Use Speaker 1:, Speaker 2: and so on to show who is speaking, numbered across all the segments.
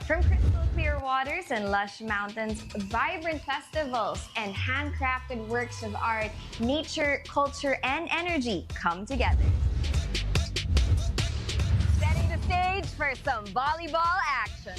Speaker 1: From crystal clear waters and lush mountains, vibrant festivals, and handcrafted works of art, nature, culture, and energy come together.
Speaker 2: Setting the stage for some volleyball action.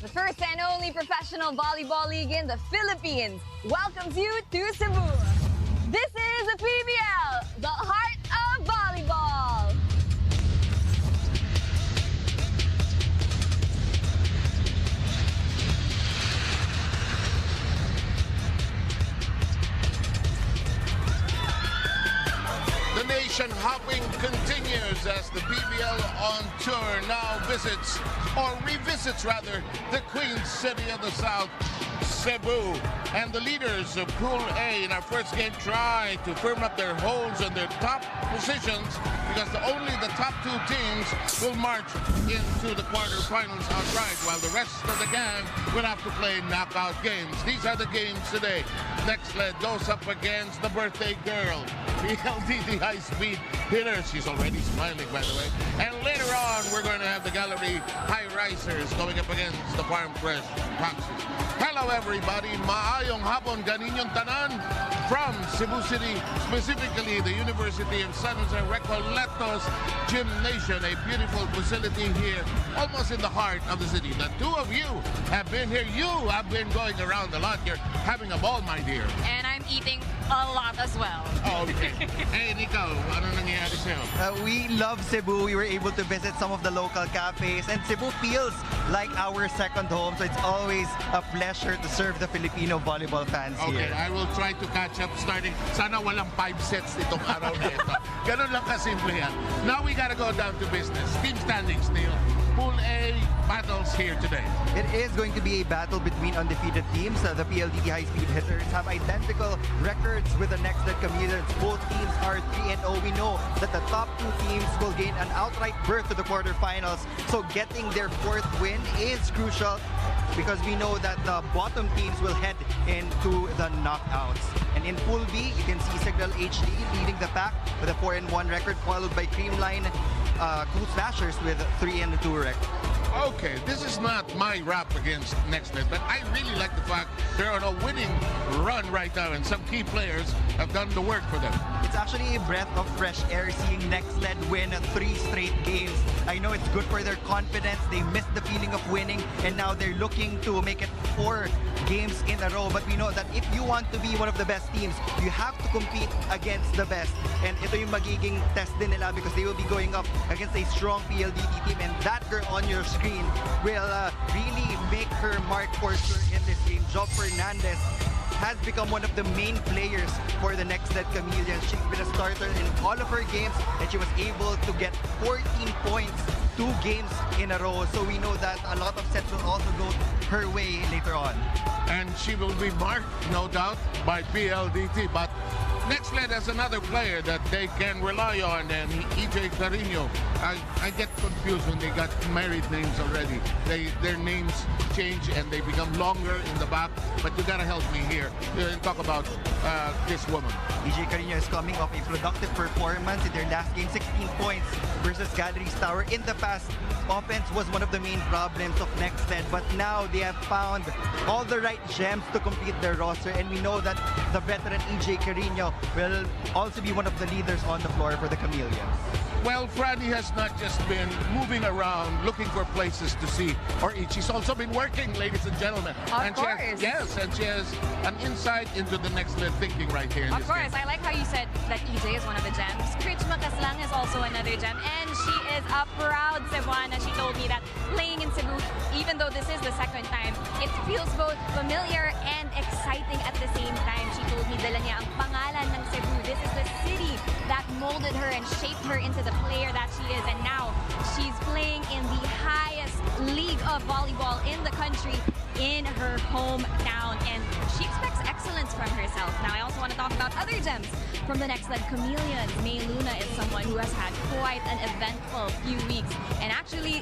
Speaker 2: The first and only professional volleyball league in the Philippines welcomes you to Cebu. This is the PVL, the heart of volleyball.
Speaker 3: The nation hopping continues as the PVL on tour now visits, or revisits rather, the Queen City of the South, Cebu. And the leaders of Pool A in our first game try to firm up their holds on their top positions because only the top two teams will march into the quarterfinals outright, while the rest of the gang will have to play knockout games. These are the games today. Nxled goes up against the birthday girl, PLDT High Speed Hitters. She's already smiling, by the way. And later on, we're going to have the Gallery High Risers going up against the Farm Fresh Foxes. Hello, everybody. Maayong hapon kaninyong tanan from Cebu City, specifically the University of San Jose Recoletos Gymnasium, a beautiful facility here, almost in the heart of the city. The two of you have been here. You have been going around a lot. You're having a ball, my dear.
Speaker 4: And I'm eating a lot as well.
Speaker 3: Oh, okay. Hey, Nico, ano nangyayari sa'yo?
Speaker 5: We love Cebu. We were able to visit some of the local cafes, and Cebu feels like our second home, so it's always a pleasure to serve the Filipino volleyball fans
Speaker 3: Okay,
Speaker 5: here.
Speaker 3: I will try to catch up starting. Sana walang 5 sets itong araw na ito. Ganun lang kasimple yan. Now we gotta go down to business. Team standings, Neil. Pool A battles here today.
Speaker 5: It is going to be a battle between undefeated teams. The PLDT High Speed Hitters have identical records with the Nxled Chameleons. Both teams are 3-0. We know that the top two teams will gain an outright berth to the quarterfinals. So getting their fourth win is crucial because we know that the bottom teams will head into the knockouts. And in Pool B, you can see Signal HD leading the pack with a 4-1 record, followed by Creamline Cool Smashers with 3-2 record.
Speaker 3: Okay, this is not my rap against Nxled, but I really like the fact they're on a winning run right now, and some key players have done the work for them.
Speaker 5: It's actually a breath of fresh air seeing Nxled win 3 straight games. I know it's good for their confidence. They missed the feeling of winning, and now they're looking to make it 4 games in a row. But we know that if you want to be one of the best teams, you have to compete against the best. And ito yung magiging test din nila because they will be going up against a strong PLDT team, and that girl on your screen will really make her mark for sure in this game. Job Fernandez has become one of the main players for the Nxled Chameleons. She's been a starter in all of her games, and she was able to get 14 points 2 games in a row. So we know that a lot of sets will also go her way later on.
Speaker 3: And she will be marked, no doubt, by PLDT. But Nxled has another player that they can rely on, and EJ Carino. I get confused when they got married names already. Their names change and they become longer in the back. But you gotta help me here. Talk about this woman.
Speaker 5: EJ Carino is coming off a productive performance in their last game, 16 points versus Gallery's Tower. In the past, offense was one of the main problems of Nxled, but now they have found all the right gems to complete their roster, and we know that the veteran EJ Carino will also be one of the leaders on the floor for the Chameleons.
Speaker 3: Well, Franny has not just been moving around looking for places to see or eat. She's also been working, ladies and gentlemen.
Speaker 4: Of
Speaker 3: and
Speaker 4: course.
Speaker 3: Yes, and she has an insight into the Nxled thinking right here in
Speaker 4: Of
Speaker 3: this
Speaker 4: course,
Speaker 3: game.
Speaker 4: I like how you said that EJ is one of the gems. Critch Makaslang is also another gem. And she is a proud Cebuana. She told me that playing in Cebu, even though this is the second time, it feels both familiar and exciting at the same time. She told me dala niya ang pangalan ng Cebu. This is the city that molded her and shaped her into the player that she is. And now she's playing in the highest league of volleyball in the country in her hometown. And she expects excellence from herself. Now, I also want to talk about other gems from the Nxled Chameleons. May Luna is someone who has had quite an eventful few weeks. And actually,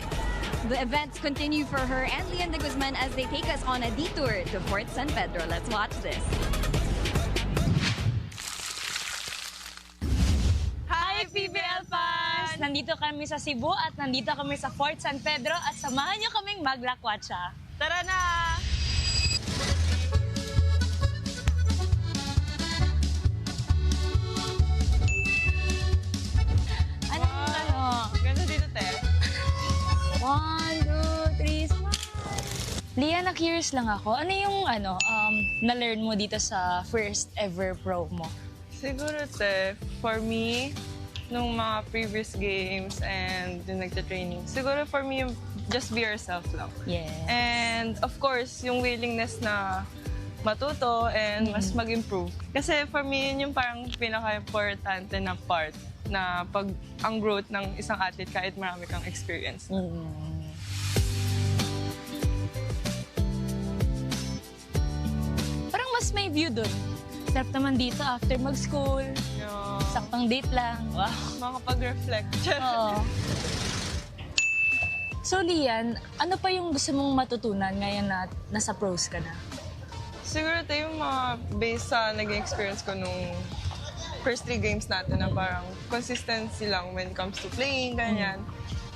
Speaker 4: the events continue for her and Leon de Guzman as they take us on a detour to Fort San Pedro. Let's watch this.
Speaker 2: Hi, PVL fans!
Speaker 4: Nandito kami sa Cebu at nandito kami sa Fort San Pedro at samahan niyo kaming maglakwatsa.
Speaker 2: Tara na! Ganda dito, te.
Speaker 4: 1, 2, 3, smile. Lia, na-curious lang ako. Ano yung na-learn mo dito sa first ever pro mo?
Speaker 6: Siguro, te, for me, nung mga previous games and yung nagta-training, siguro for me, just be yourself lang.
Speaker 4: Yes.
Speaker 6: And of course, yung willingness na matuto and mas mag-improve. Kasi for me, yun yung parang pinaka-importante na part na pag ang growth ng isang athlete kahit marami kang experience.
Speaker 4: Parang mas may view dun. Sarap naman dito after mag-school.
Speaker 6: Yeah.
Speaker 4: Saktang date lang. Wow.
Speaker 6: Makapag-reflect.
Speaker 4: Oo. So, Lian, ano pa yung gusto mong matutunan ngayon na nasa pros ka na?
Speaker 6: Siguro ito yung mga based sa naging experience ko nung first 3 games natin na parang consistency lang when it comes to playing, ganyan.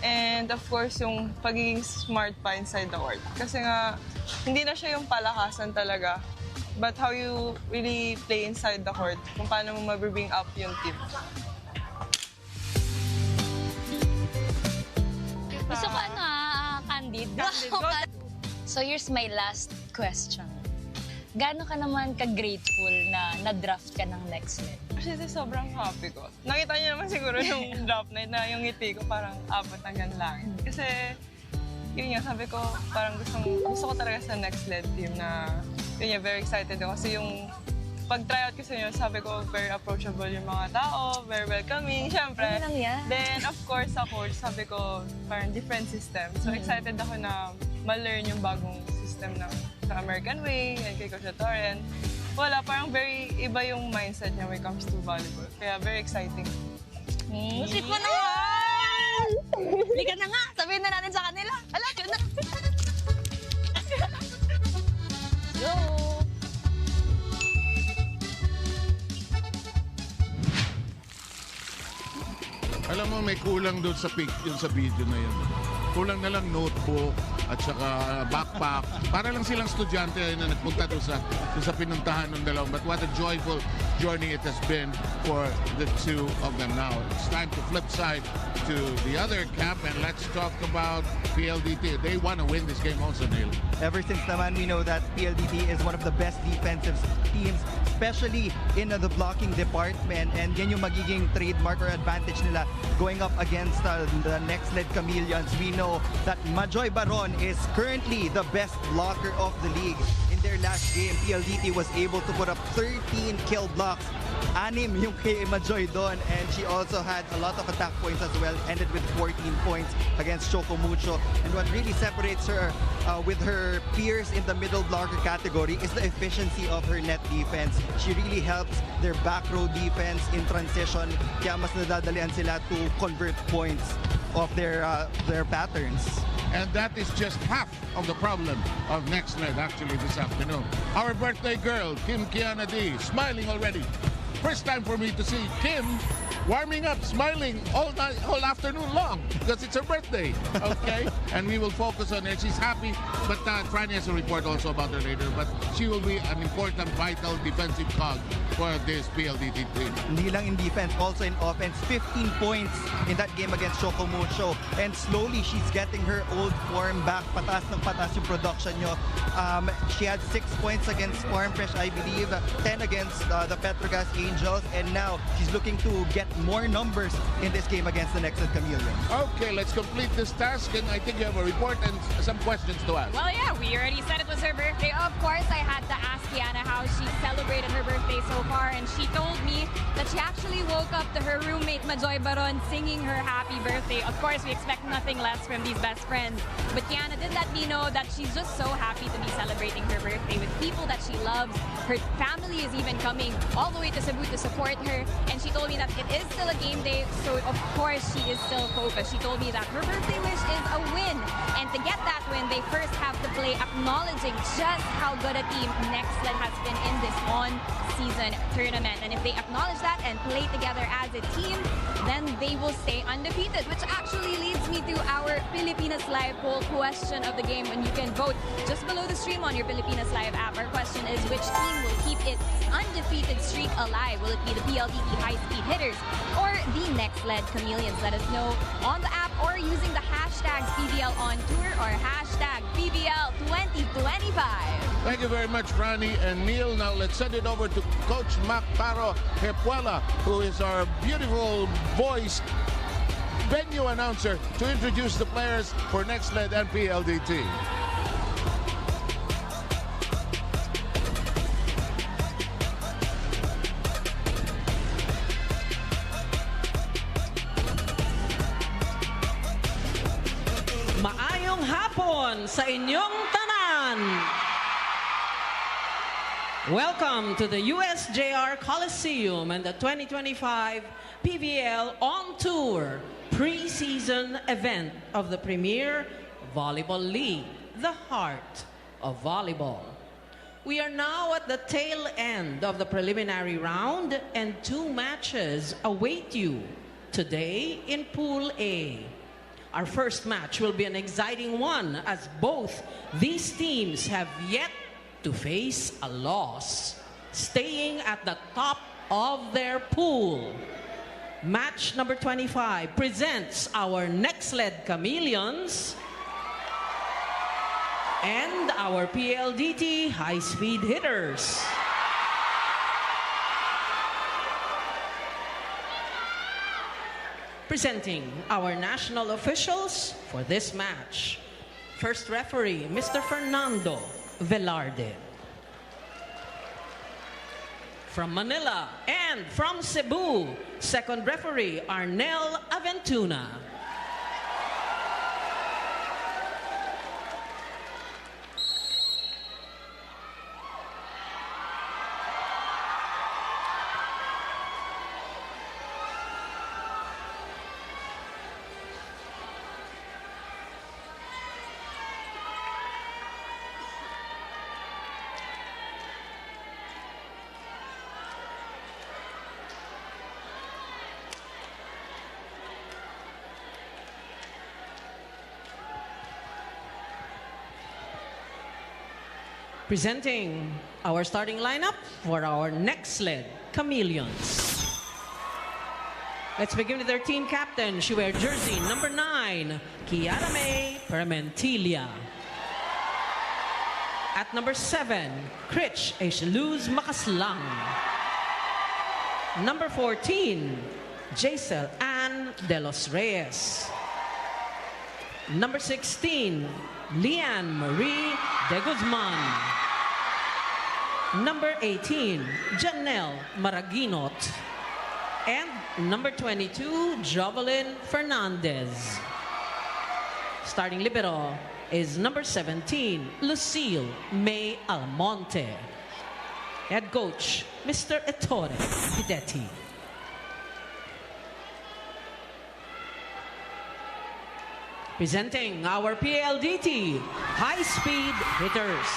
Speaker 6: And of course, yung pagiging smart pa inside the court. Kasi nga, hindi na siya yung palakasan talaga, but how you really play inside the court, kung paano mo mabibring up yung team.
Speaker 4: Gusto ko Candid. So here's my last question. Gaano ka naman ka-grateful na na-draft ka ng Nxled?
Speaker 6: Actually, sobrang happy ko. Nakita niyo naman siguro yung draft night na yung ngiti ko parang abot hanggang langit. Kasi, yun nga, sabi ko, parang gusto ko talaga sa Nxled team na, yun nga, very excited ako. Kasi yung pag-tryout ko sa inyo, sabi ko, very approachable yung mga tao, very welcoming, syempre.
Speaker 4: Ano lang yan?
Speaker 6: Then, of course, sa coach, sabi ko, parang different system. So, excited ako na ma-learn yung bagong system ng sa American way, and kay Coach Torren. Wala, parang very iba yung mindset niya when it comes to volleyball. Kaya very exciting.
Speaker 4: Sweet mo naman! Halika na nga! Sabihin na natin sa kanila. Hala, yun na! Go!
Speaker 3: Alam mo, may kulang doon sa yun sa video na yun. Kulang na lang notebook at saka backpack. Para lang silang estudyante na nagpunta doon sa pinuntahan ng dalawang. But what a joyful journey it has been for the two of them now. It's time to flip side to the other camp and let's talk about PLDT. They want to win this game also, Neil.
Speaker 5: Ever since naman, we know that PLDT is one of the best defensive teams, especially in the blocking department. And yan yung magiging trademark or advantage nila going up against the Nxled Chameleons. We know that Majoy Baron is currently the best blocker of the league. In their last game, PLDT was able to put up 13 kill blocks. 6 yung kay Majoy doon, and she also had a lot of attack points as well, ended with 14 points against Choco Mucho. And what really separates her with her peers in the middle blocker category is the efficiency of her net defense. She really helps their back row defense in transition, kaya mas nadadalian sila to convert points of their patterns.
Speaker 3: And that is just half of the problem of Nxled actually this afternoon. Our birthday girl, Kim Kiana D, smiling already. First time for me to see Kim warming up, smiling all night, all afternoon long because it's her birthday. Okay, and we will focus on her. She's happy, but Franny has a report also about her later. But she will be an important, vital defensive cog for this PLDT team.
Speaker 5: Hindi lang in defense, also in offense. 15 points in that game against Shokomucho. And slowly, she's getting her old form back. Patas ng patas yung production nyo. She had 6 points against Farm Fresh, I believe. 10 against the Petrogas Angels. And now, she's looking to get more numbers in this game against the Nxled Chameleons.
Speaker 3: Okay, let's complete this task. And I think you have a report and some questions to ask.
Speaker 4: Well, yeah, we already said it was her birthday. Of course, I had to ask Kiana how she celebrated her birthday so far, and she told me that she actually woke up to her roommate Majoy Baron singing her happy birthday. Of course, we expect nothing less from these best friends. But Kiana did let me know that she's just so happy to be celebrating her birthday with people that she loves. Her family is even coming all the way to Cebu to support her, and she told me that it is still a game day, so of course she is still focused. She told me that her birthday wish is a win, and to get that win, they first have to play acknowledging just how good a team Nxled has been in this on-season tournament. And if they acknowledge that and play together as a team, then they will stay undefeated, which actually leads me to our Pilipinas Live poll question of the game, and you can vote just below the stream on your Pilipinas Live app. Our question is, which team will keep its undefeated streak alive? Will it be the PLDT High Speed Hitters or the Nxled Chameleons? Let us know on the app or using the hashtags PVL on tour or hashtag PVL 2025.
Speaker 3: Thank you very much, Franny and Neil. Now let's send it over to Coach Mac Paro Hepuela, who is our beautiful voice venue announcer, to introduce the players for Nxled and PLDT.
Speaker 7: Maayong hapon sa inyong tanan. Welcome to the USJR Coliseum and the 2025 PVL On Tour preseason event of the premier volleyball league, the heart of volleyball. We are now at the tail end of the preliminary round, and 2 matches await you today in Pool A. Our first match will be an exciting one, as both these teams have yet to face a loss, staying at the top of their pool. Match number 25 presents our Nxled Chameleons and our PLDT High Speed Hitters. Presenting our national officials for this match. First referee, Mr. Fernando Velarde. From Manila and from Cebu, second referee, Arnel Aventuna. Presenting our starting lineup for our Nxled Chameleons. Let's begin with their team captain. She wears jersey number 9, Kiara May Permentilia. At number 7, Critch Luz Makaslang. Number 14, Jaisel Ann De Los Reyes. Number 16, Lian Marie De Guzman. Number 18, Janelle Maraginot. And number 22, Jovelyn Fernandez. Starting libero is number 17, Lucille May Almonte. Head coach, Mr. Ettore Pidetti. Presenting our PLDT High Speed Hitters.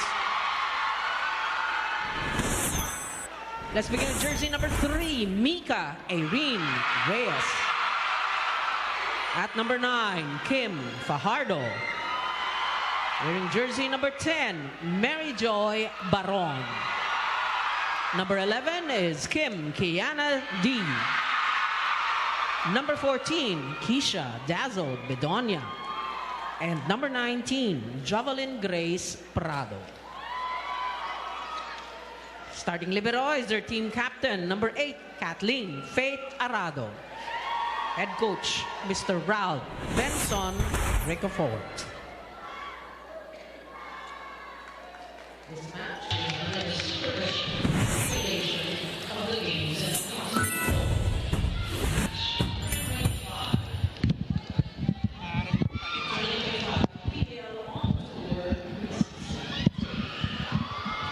Speaker 7: Let's begin with jersey number 3, Mika Irene Reyes. At number 9, Kim Fajardo. Wearing jersey number 10, Mary Joy Baron. Number 11 is Kim Kiana D. Number 14, Keisha Dazzled Bedonia. And number 19, Javelin Grace Prado. Starting libero is their team captain, number 8, Kathleen Faith Arado. Head coach, Mr. Ralph Benson Ricafort. This match is under the supervision of the games and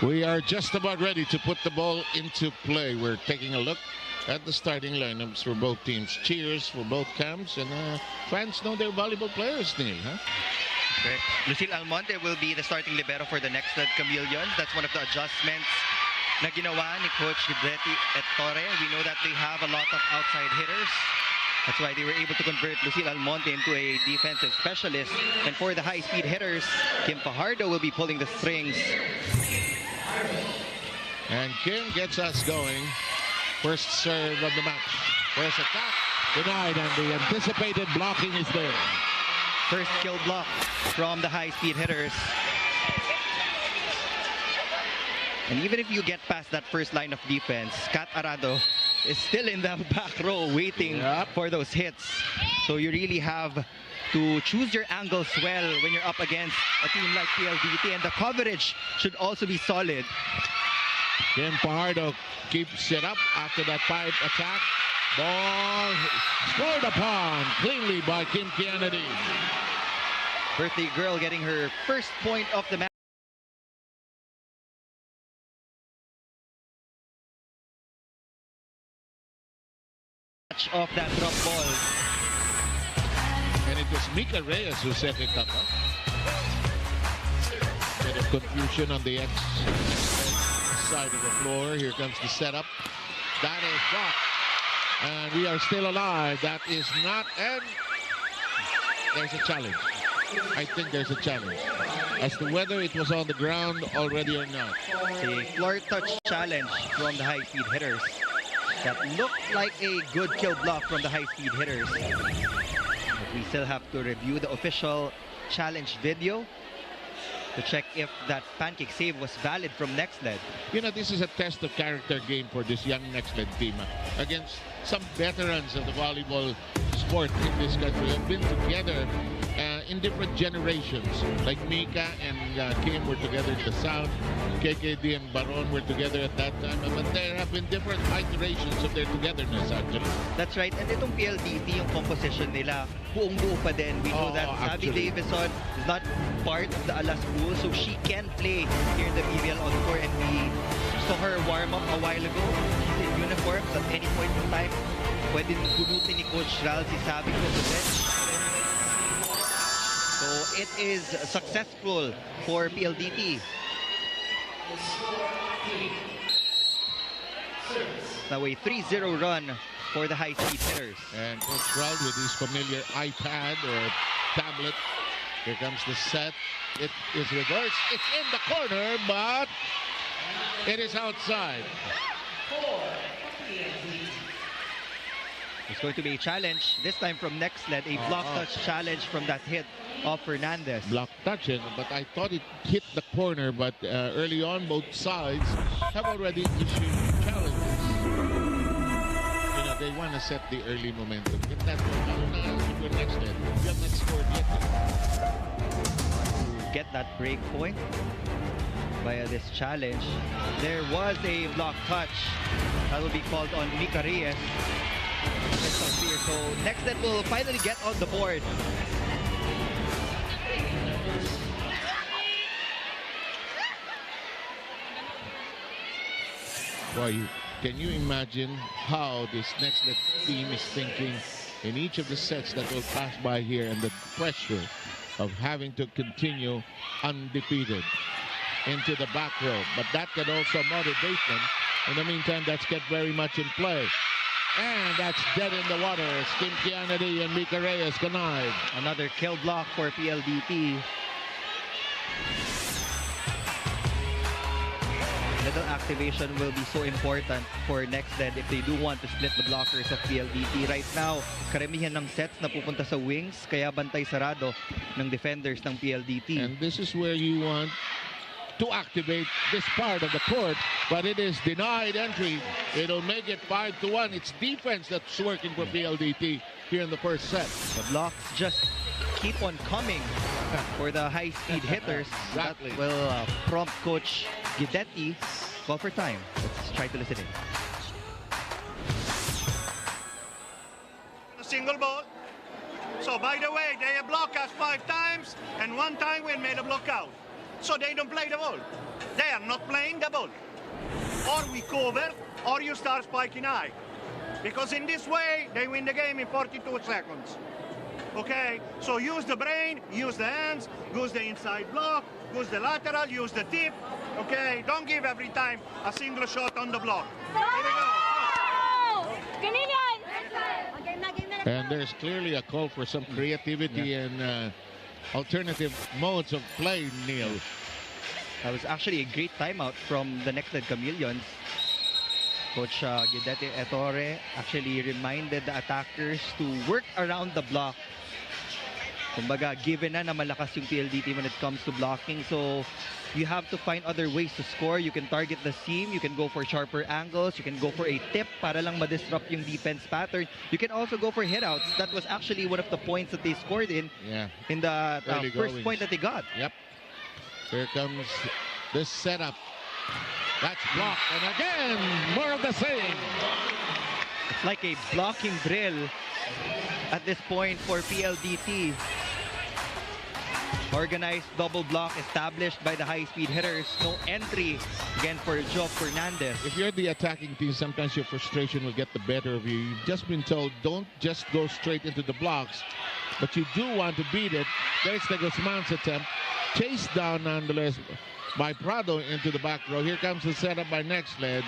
Speaker 3: We are just about ready to put the ball into play. We're taking a look at the starting lineups for both teams. Cheers for both camps, and fans know their volleyball players, Neil, huh?
Speaker 5: Okay. Lucille Almonte will be the starting libero for the Nxled Chameleons. That's one of the adjustments na ginawa ni Coach Betty Ettore. We know that they have a lot of outside hitters. That's why they were able to convert Lucille Almonte into a defensive specialist. And for the high-speed hitters, Kim Fajardo will be pulling the strings.
Speaker 3: And Kim gets us going. First serve of the match. First attack denied, and the anticipated blocking is there.
Speaker 5: First kill block from the high-speed hitters. And even if you get past that first line of defense, Kat Arado is still in the back row waiting for those hits. So you really have to choose your angles well when you're up against a team like PLDT, and the coverage should also be solid.
Speaker 3: Kim Fajardo keeps it up after that pipe attack. Ball scored upon cleanly by Kim Kennedy.
Speaker 5: Birthday girl getting her first point of the match. Of that drop ball.
Speaker 3: And it was Mika Reyes who set it up. Bit of confusion on the X side of the floor. Here comes the setup. That is blocked. And we are still alive. That is not, and there's a challenge. I think there's a challenge. As to whether it was on the ground already or not.
Speaker 5: A floor touch challenge from the high-speed hitters. That looked like a good kill block from the high-speed hitters. But we still have to review the official challenge video to check if that pancake save was valid from Nxled.
Speaker 3: You know, this is a test of character game for this young Nxled team against some veterans of the volleyball sport in this country, have been together in different generations. Like Mika and Kim were together in the South, KKD and Baron were together at that time, but there have been different iterations of their togetherness actually.
Speaker 5: That's right, and itong PLDT, yung composition nila, buong-buo pa din. We know that Sabi Davison is not part of the Alas pool, so she can play here in the PVL on tour, and we saw her warm up a while ago. She's in uniform, so at any point in time, pwede bunutin ni Coach Ral si Sabi from the bench. So it is successful for PLDT. Now a 3-0 run for the high-speed hitters.
Speaker 3: And Coach Ral with his familiar iPad or tablet. Here comes the set. It is reversed. It's in the corner, but it is outside.
Speaker 5: It's going to be a challenge, this time from Nxled, a block touch challenge from that hit of Fernandez.
Speaker 3: Block touching, but I thought it hit the corner, but early on, both sides have already issued challenges. You know, they want to set the early momentum. Get that one Nxled. You have not scored yet.
Speaker 5: To get that break point via this challenge, there was a block touch that will be called on Mika Reyes. So Nxled will finally get on the board.
Speaker 3: Boy, can you imagine how this Nxled team is thinking in each of the sets that will pass by here, and the pressure of having to continue undefeated into the back row. But that can also motivate them In the meantime, that's kept very much in play. And that's dead in the water. Kim Kennedy and Mika Reyes connive.
Speaker 5: Another kill block for PLDT. Little activation will be so important for Nxled if they do want to split the blockers of PLDT. Right now, karamihan ng sets na pupunta sa wings, kaya bantay sarado ng defenders ng PLDT.
Speaker 3: And this is where you want to activate this part of the court, but it is denied entry. It'll make it 5-1. It's defense that's working for PLDT here in the first set.
Speaker 5: The blocks just keep on coming for the high-speed hitters.
Speaker 3: Exactly.
Speaker 5: That will prompt Coach Guidetti call for time. Let's try to listen in.
Speaker 8: A single ball. So by the way, they block us 5 times, and 1 time we made a block out. So they don't play the ball. They are not playing the ball. Or we cover, or you start spiking high. Because in this way, they win the game in 42 seconds. Okay, so use the brain, use the hands, use the inside block, use the lateral, use the tip. Okay, don't give every time a single shot on the block. Here we go.
Speaker 3: And there's clearly a call for some creativity and alternative modes of play, Neil.
Speaker 5: That was actually a great timeout from the Nxled Chameleons. Coach Guidetti Ettore actually reminded the attackers to work around the block. Kumbaga, given na malakas yung PLDT when it comes to blocking, so you have to find other ways to score. You can target the seam, you can go for sharper angles, you can go for a tip para lang ma-disrupt yung defense pattern. You can also go for hitouts. That was actually one of the points that they scored in the first point that they got.
Speaker 3: Yep. Here comes this setup. That's blocked, and again, more of the same.
Speaker 5: It's like a blocking drill at this point for PLDT. Organized double block established by the high-speed hitters. No entry again for Joe Fernandez.
Speaker 3: If you're the attacking team, sometimes your frustration will get the better of you. You've just been told, don't just go straight into the blocks, but you do want to beat it. There's the Guzman's attempt. Chased down nonetheless by Prado into the back row. Here comes the setup by Nxled.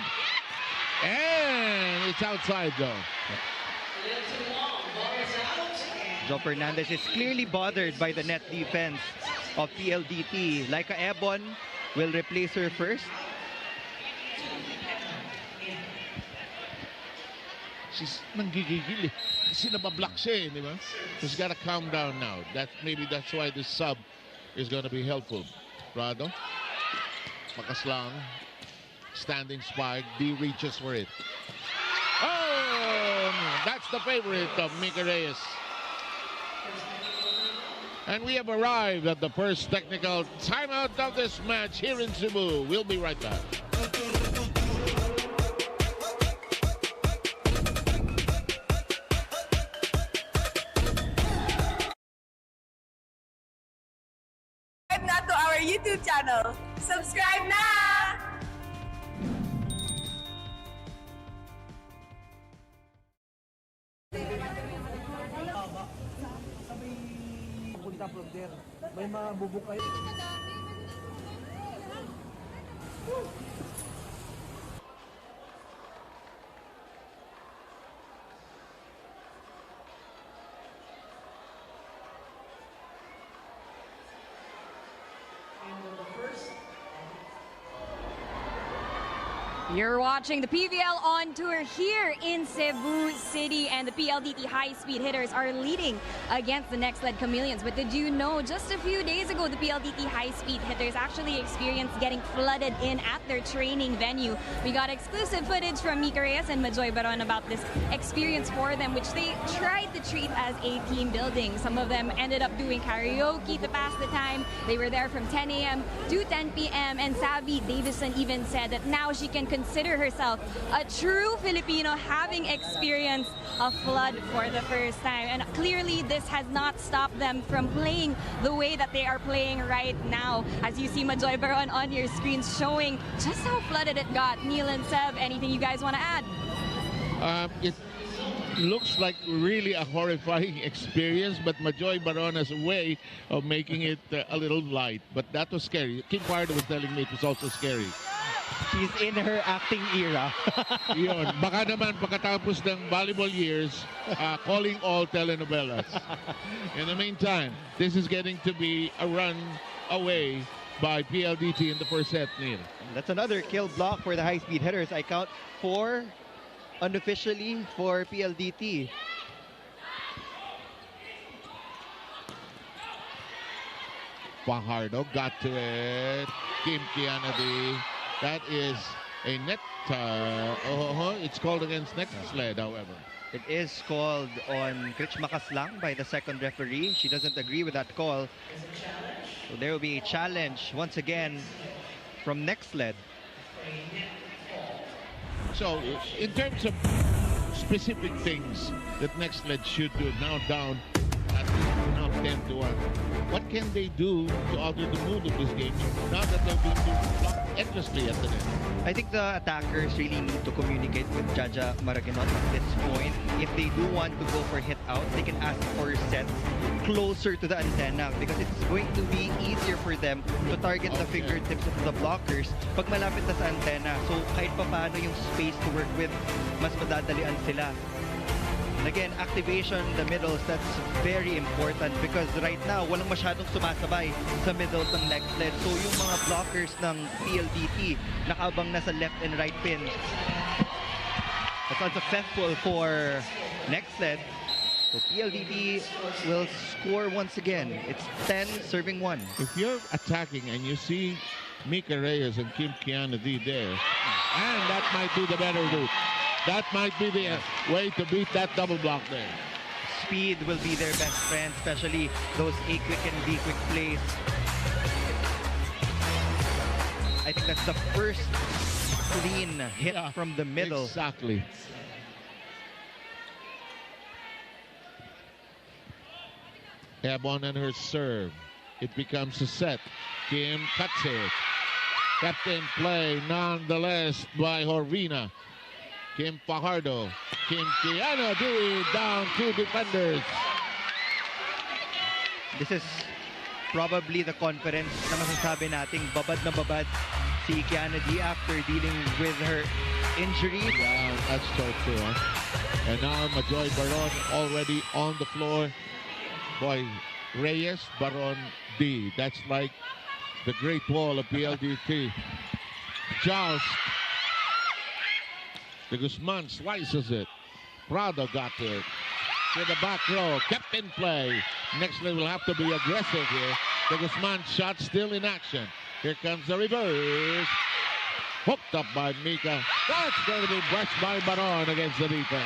Speaker 3: And it's outside though.
Speaker 5: Joe Fernandez is clearly bothered by the net defense of PLDT. Laika Ebon will replace her first.
Speaker 3: She's nanggigigil eh. Kasi nabablock siya eh, di ba? She's got to calm down now. Maybe that's why this sub is going to be helpful. Prado. Makaslang. Standing spike. D reaches for it. Oh! That's the favorite of Mika Reyes. And we have arrived at the first technical timeout of this match here in Cebu. We'll be right back.
Speaker 9: Subscribe na to our YouTube channel. Subscribe na!
Speaker 10: May mabubukay.
Speaker 2: You're watching the PVL on tour here in Cebu City, and the PLDT High Speed Hitters are leading against the Nxled Chameleons. But did you know, just a few days ago, the PLDT High Speed Hitters actually experienced getting flooded in at their training venue. We got exclusive footage from Mika Reyes and Majoy Baron about this experience for them, which they tried to treat as a team building. Some of them ended up doing karaoke to pass the time. They were there from 10 a.m. to 10 p.m. And Savvy Davison even said that now she can consider herself a true Filipino, having experienced a flood for the first time. And clearly this has not stopped them from playing the way that they are playing right now. As you see Majoy Baron on your screen showing just how flooded it got. Neil and Seb, anything you guys want to add?
Speaker 3: It looks like really a horrifying experience, but Majoy Baron has a way of making it a little light. But that was scary. Kim Pardo was telling me it was also scary.
Speaker 5: She's in her acting era.
Speaker 3: Yun. Baka naman pagkatapos ng volleyball years, calling all telenovelas. In the meantime, this is getting to be a run away by PLDT in the first set, Neil.
Speaker 5: That's another kill block for the high-speed hitters. I count 4 unofficially for PLDT.
Speaker 3: Fajardo got to it. Kim Kianadi. That is a net. It's called against Nxled, however.
Speaker 5: It is called on Krich Makaslang by the second referee. She doesn't agree with that call. So there will be a challenge once again from Nxled.
Speaker 3: So, in terms of specific things that Nxled should do, now down at now 10-1, what can they do to alter the mood of this game now that they're being blocked endlessly at the net?
Speaker 5: I think the attackers really need to communicate with Jaja Maraguinot at this point. If they do want to go for hit out, they can ask for sets closer to the antenna because it's going to be easier for them to target the fingertips of the blockers pag malapit na sa antenna. So kahit pa paano yung space to work with, mas madadalian sila. And again, activation in the middles, that's very important because right now, walang masyadong sumasabay sa middles ng Nxled. So yung mga blockers ng PLDT, nakaabang na sa left and right pin. That's unsuccessful for Nxled. So PLDT will score once again. It's 10 serving 1.
Speaker 3: If you're attacking and you see Mika Reyes and Kim Kianadi there, and that might be the better route. That might be the way to beat that double block there.
Speaker 5: Speed will be their best friend, especially those A quick and B quick plays. I think that's the first clean hit from the middle.
Speaker 3: Exactly. Ebon and her serve. It becomes a set. Kim cuts it. Kept in play nonetheless by Horvina. Kim Fajardo. Kim Kianadi down 2 defenders.
Speaker 5: This is probably the confidence na masasabi nating babad na babad si Kianadi after dealing with her injury.
Speaker 3: Yeah, that's so true. Huh? And now Majoy Baron already on the floor. Boy, Reyes, Baron, D. That's like the Great Wall of PLDT. Joust. De Guzman slices it. Prado got it. To the back row. Kept in play. Nxled will have to be aggressive here. De Guzman shot still in action. Here comes the reverse. Hooked up by Mika. That's going to be brushed by Baron against the defense.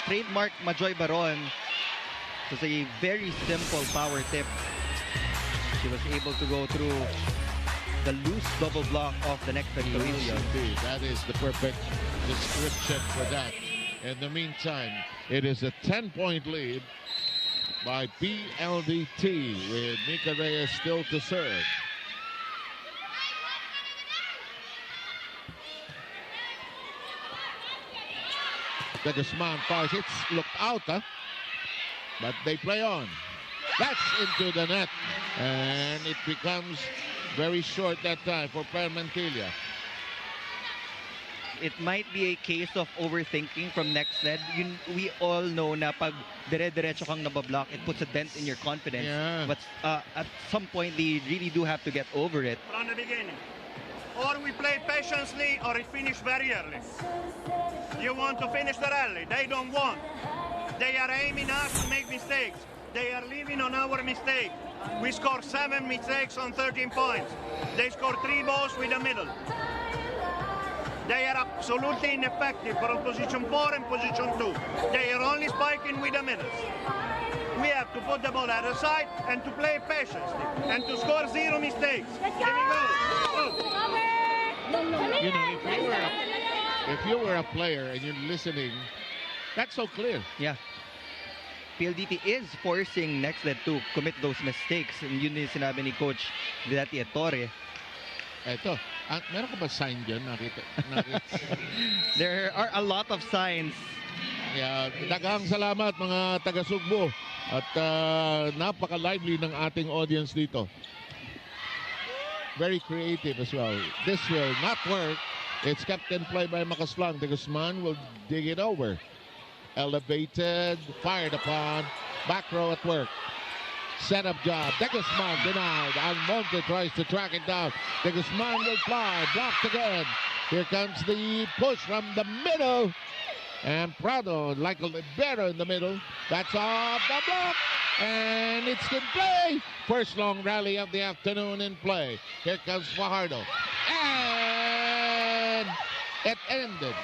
Speaker 5: Trademark Majoy Baron. It was a very simple power tip. She was able to go through the loose double block of the Nxled Chameleons.
Speaker 3: Indeed, that is the perfect description for that. In the meantime, it is a 10-point lead by PLDT with Mika Reyes still to serve. De Guzman fires. It's looked out, huh? But they play on. That's into the net. And it becomes very short that time for Permantilla.
Speaker 5: It might be a case of overthinking from Nxled. We all know na pag dire-diretso kang nabablock, it puts a dent in your confidence.
Speaker 3: Yeah.
Speaker 5: But at some point, they really do have to get over it.
Speaker 8: From the beginning. Or we play patiently or it finish very early. You want to finish the rally. They don't want. They are aiming us to make mistakes. They are living on our mistake. We score 7 mistakes on 13 points. They score 3 balls with the middle. They are absolutely ineffective from position 4 and position 2. They are only spiking with the middles. We have to put the ball at the side and to play patiently and to score 0 mistakes. Here we go.
Speaker 3: You know, if you were a player and you're listening, that's so clear.
Speaker 5: Yeah. PLDT is forcing Nxled to commit those mistakes. And yun yung sinabi ni Coach Vidati Ettore.
Speaker 3: Eto, meron ka ba sign dyan? Nakita.
Speaker 5: There are a lot of signs.
Speaker 3: Yeah, daghang salamat mga taga-Sugbo. At napaka-lively ng ating audience dito. very creative as well. This will not work. It's kept in play by Makaslang. De Guzman will dig it over. Elevated, fired upon. Back row at work. Setup job. De Guzman denied. Almonte tries to track it down. De Guzman will fly. Blocked again. Here comes the push from the middle. And Prado, like a libero in the middle. That's off the block. And it's in play. First long rally of the afternoon in play. Here comes Fajardo. And it ended.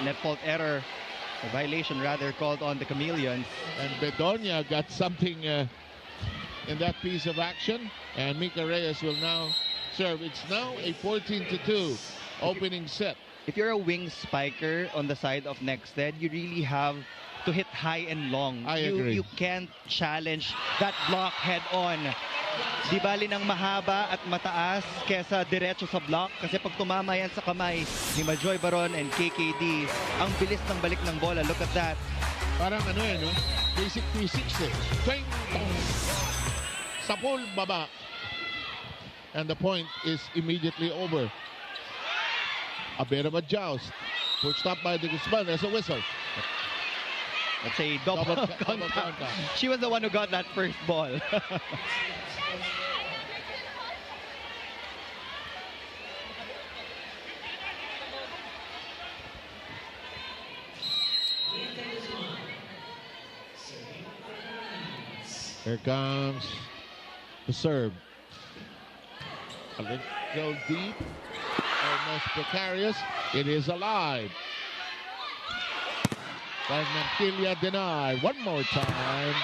Speaker 5: Net fault error, a violation rather, called on the Chameleons.
Speaker 3: And Bedonia got something in that piece of action. And Mika Reyes will now serve. It's now a 14-2 opening set.
Speaker 5: If you're a wing spiker on the side of Nxled, you really have to hit high and long.
Speaker 3: I agree.
Speaker 5: You can't challenge that block head on. Di bali ng mahaba at mataas kesa diretso sa block, kasi pag tumama yan sa kamay ni Majoy Baron and KKD, ang bilis ng balik ng bola. Look at that.
Speaker 3: Parang ano eh, no? Basic 360. Twing, tong. Sa pool, baba. And the point is immediately over. A bit of a joust. Pushed up by De Guzman. There's a whistle.
Speaker 5: Let's say double contact. She was the one who got that first ball.
Speaker 3: Here comes the serve. A little deep, almost precarious. It is alive. Mantilla denied. One more time.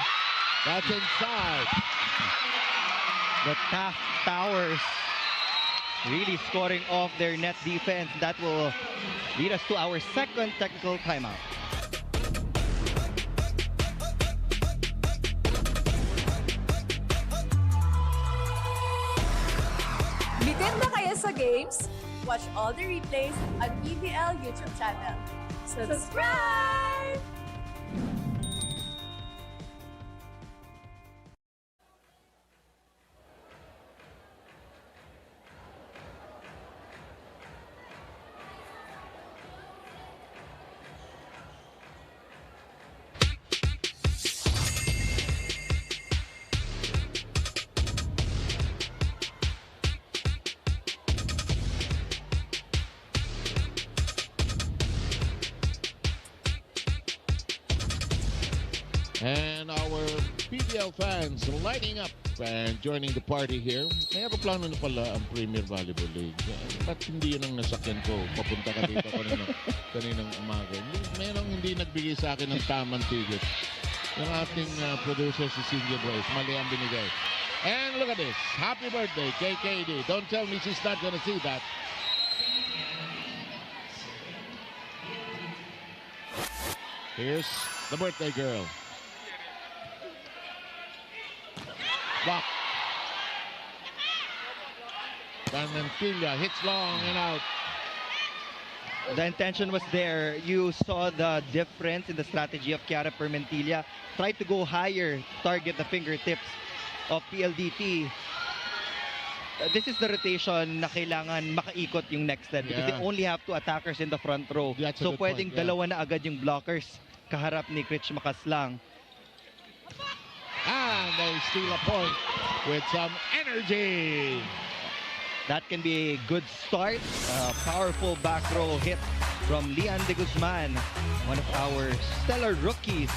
Speaker 3: That's inside.
Speaker 5: The Taft Towers really scoring off their net defense. That will lead us to our second technical timeout.
Speaker 9: Bitin na kayo sa games? Watch all the replays on PVL YouTube channel. Subscribe!
Speaker 3: And our PVL fans lighting up and joining the party here. May aeroplano na pala ang Premier Volleyball League. Ba't hindi yun ang nasakyan ko? Papunta ka dito kaninang umaga. Mayroong hindi nagbigay sa akin ng tamang ticket. Yung ating producer si Cynthia Brace. Mali ang binigay. And look at this. Happy birthday, KKD. Don't tell me she's not gonna see that. Here's the birthday girl. Block. Mantilla hits long and out.
Speaker 5: The intention was there. You saw the difference in the strategy of Chiara Permentilla. Tried to go higher, target the fingertips of PLDT. This is the rotation na kailangan makaikot yung Nxled because they only have two attackers in the front row.
Speaker 3: That's
Speaker 5: so pwedeng dalawa na agad yung blockers kaharap ni Krich Makaslang.
Speaker 3: And they steal a point with some energy.
Speaker 5: That can be a good start. Powerful back row hit from Lian de Guzman, one of our stellar rookies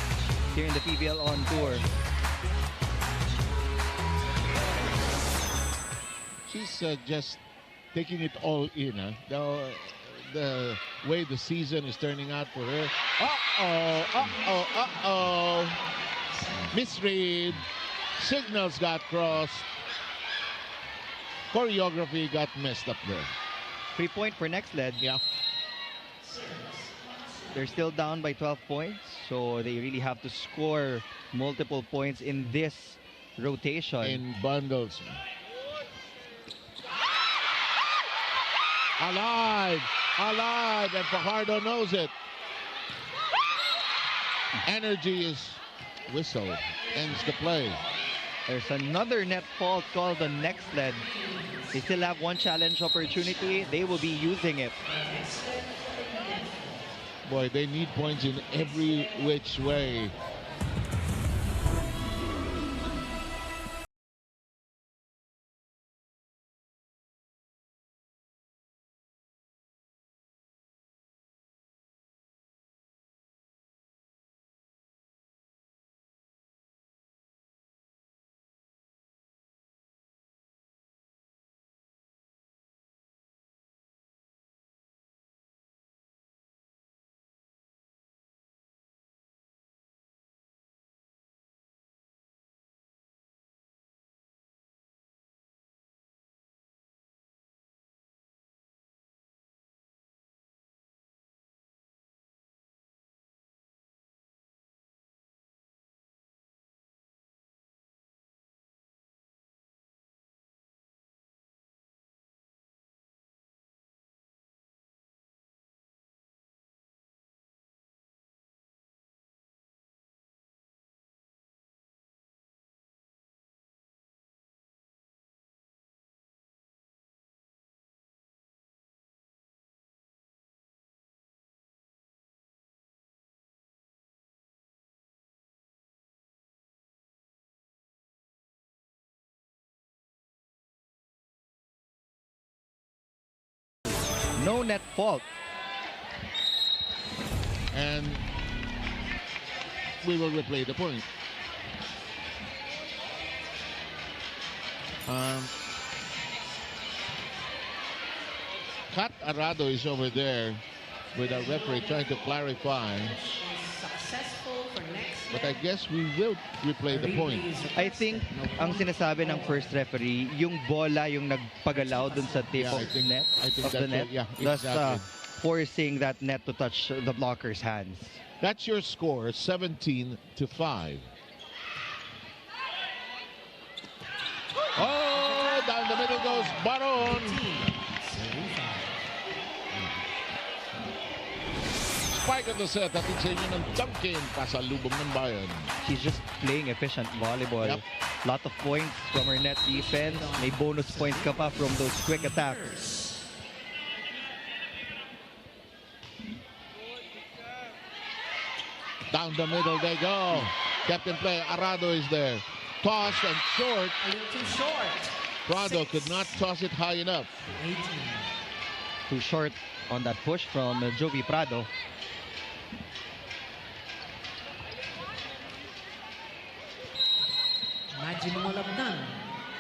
Speaker 5: here in the PVL on tour.
Speaker 3: She's just taking it all in. The way the season is turning out for her. Misread. Signals got crossed. Choreography got messed up there.
Speaker 5: 3-point for Nxled.
Speaker 3: Yeah.
Speaker 5: They're still down by 12 points, so they really have to score multiple points in this rotation.
Speaker 3: In bundles. Alive! Alive! And Fajardo knows it. Energy is whistled. Ends the play.
Speaker 5: There's another net fault called the Nxled. They still have one challenge opportunity. They will be using it.
Speaker 3: Boy, they need points in every which way.
Speaker 5: No net fault.
Speaker 3: And we will replay the point. Kat Arado is over there with a referee trying to clarify.
Speaker 7: Successful for next.
Speaker 3: But I guess we will replay the point.
Speaker 5: I think ang sinasabi ng first referee, yung bola yung nagpagalaw dun sa tip of the net.
Speaker 3: I think
Speaker 5: Of the
Speaker 3: that's
Speaker 5: net.
Speaker 3: it. Yeah,
Speaker 5: Thus
Speaker 3: exactly.
Speaker 5: forcing that net to touch the blocker's hands.
Speaker 3: That's your score, 17-5. Oh, down the middle goes Baron. Spike of the set. Ating sa inyo ng Duncan pasalubong ng bayan.
Speaker 5: She's just playing efficient volleyball.
Speaker 3: Yep.
Speaker 5: Lot of points from her net defense. May bonus points ka pa from those quick attacks.
Speaker 3: Down the middle they go. Kept in play. Arado is there. Toss and short.
Speaker 7: A little too short.
Speaker 3: Prado could not toss it high enough.
Speaker 7: 18.
Speaker 5: Too short on that push from Jovi Prado.
Speaker 7: Imagine Bangolabnan.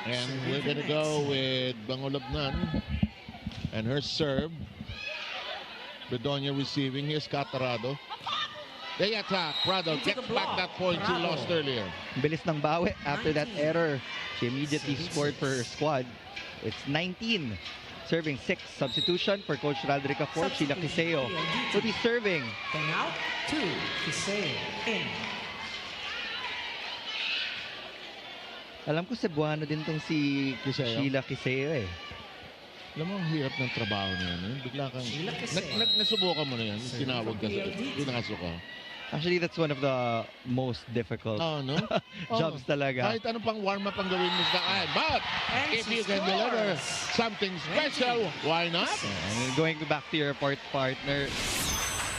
Speaker 3: And we're going to go with Bangolabnan and her serve. Bedonia receiving. Here's Catarado. They attack. Prado gets back that point she lost earlier.
Speaker 5: Bilis ng bawi after that error. She immediately scored for her squad. It's 19. Serving 6. Substitution for Coach Radrica for Sheila Quiseo. Who is serving?
Speaker 7: 10 out. 2. Quiseo. In.
Speaker 5: Alam ko Cebuano din tong si
Speaker 3: Quiseo?
Speaker 5: Sheila Quiseo eh.
Speaker 3: Alam mo, ang hirap ng trabaho na yan. Bigla kang... Nasubukan mo na yan. Tinawag ka sa... Pinakaso ka.
Speaker 5: Actually, that's one of the most difficult
Speaker 3: Oh, no?
Speaker 5: jobs talaga.
Speaker 3: Kahit anong pang warm-up ang gawin mo sa kaya. But, if you can deliver something special, why not?
Speaker 5: And going back to your partner,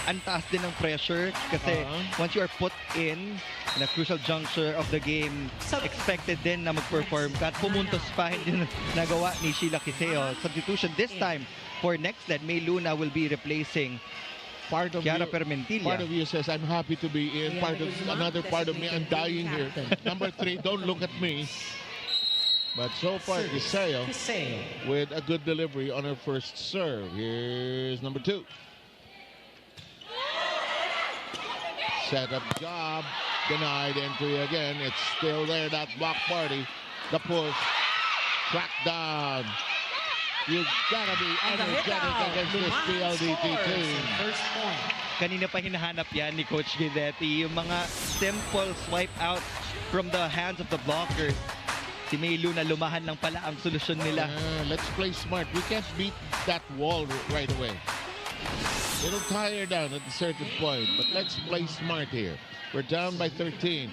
Speaker 5: ang taas din ng pressure kasi once you are put in a crucial juncture of the game, expected din na mag-perform ka at pumuntos pa hindi nagawa ni Sheila Quiseo. Substitution this time for Nxled. May Luna will be replacing Chiara Permentilla.
Speaker 3: Part of you says, I'm happy to be in. Another part of me, I'm dying here. Number 3, don't look at me. But so far, Quiseo with a good delivery on her first serve. Here's number 2. Set up job. Denied entry again. It's still there, that block party. The push. Track down. You gotta be energetic against this PLDT team.
Speaker 7: First point.
Speaker 5: Kanina pa hinahanap yan ni Coach Guidetti. Yung mga simple swipe out from the hands of the blockers. Si May Luna lumahan lang pala ang solusyon nila.
Speaker 3: Let's play smart. We can't beat that wall right away. It'll tire down at a certain point, but let's play smart here. We're down by 13.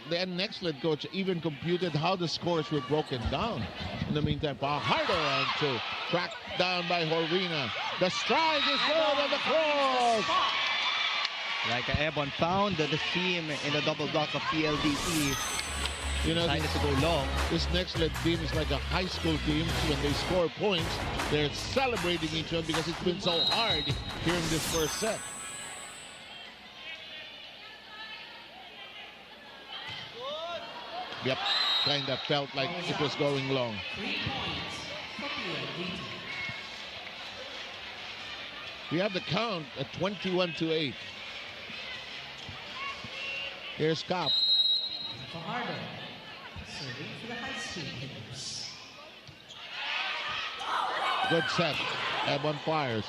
Speaker 3: the Nxled coach even computed how the scores were broken down. In the meantime, Fajardo and to tracked down by Horvina. The strike is good on the cross.
Speaker 5: Like Ebon found the seam in the double block of PLDT.
Speaker 3: You know,
Speaker 5: decided to go long.
Speaker 3: This Nxled team is like a high school team. When they score points, they're celebrating each other because it's been so hard here in this first set. Yep, kind of felt like it was going long.
Speaker 7: 3 points for PLDT.
Speaker 3: We have the count at 21-8. Here's Kopp.
Speaker 7: Fajardo serving for the High Speed Hitters.
Speaker 3: Good set. Ebon fires.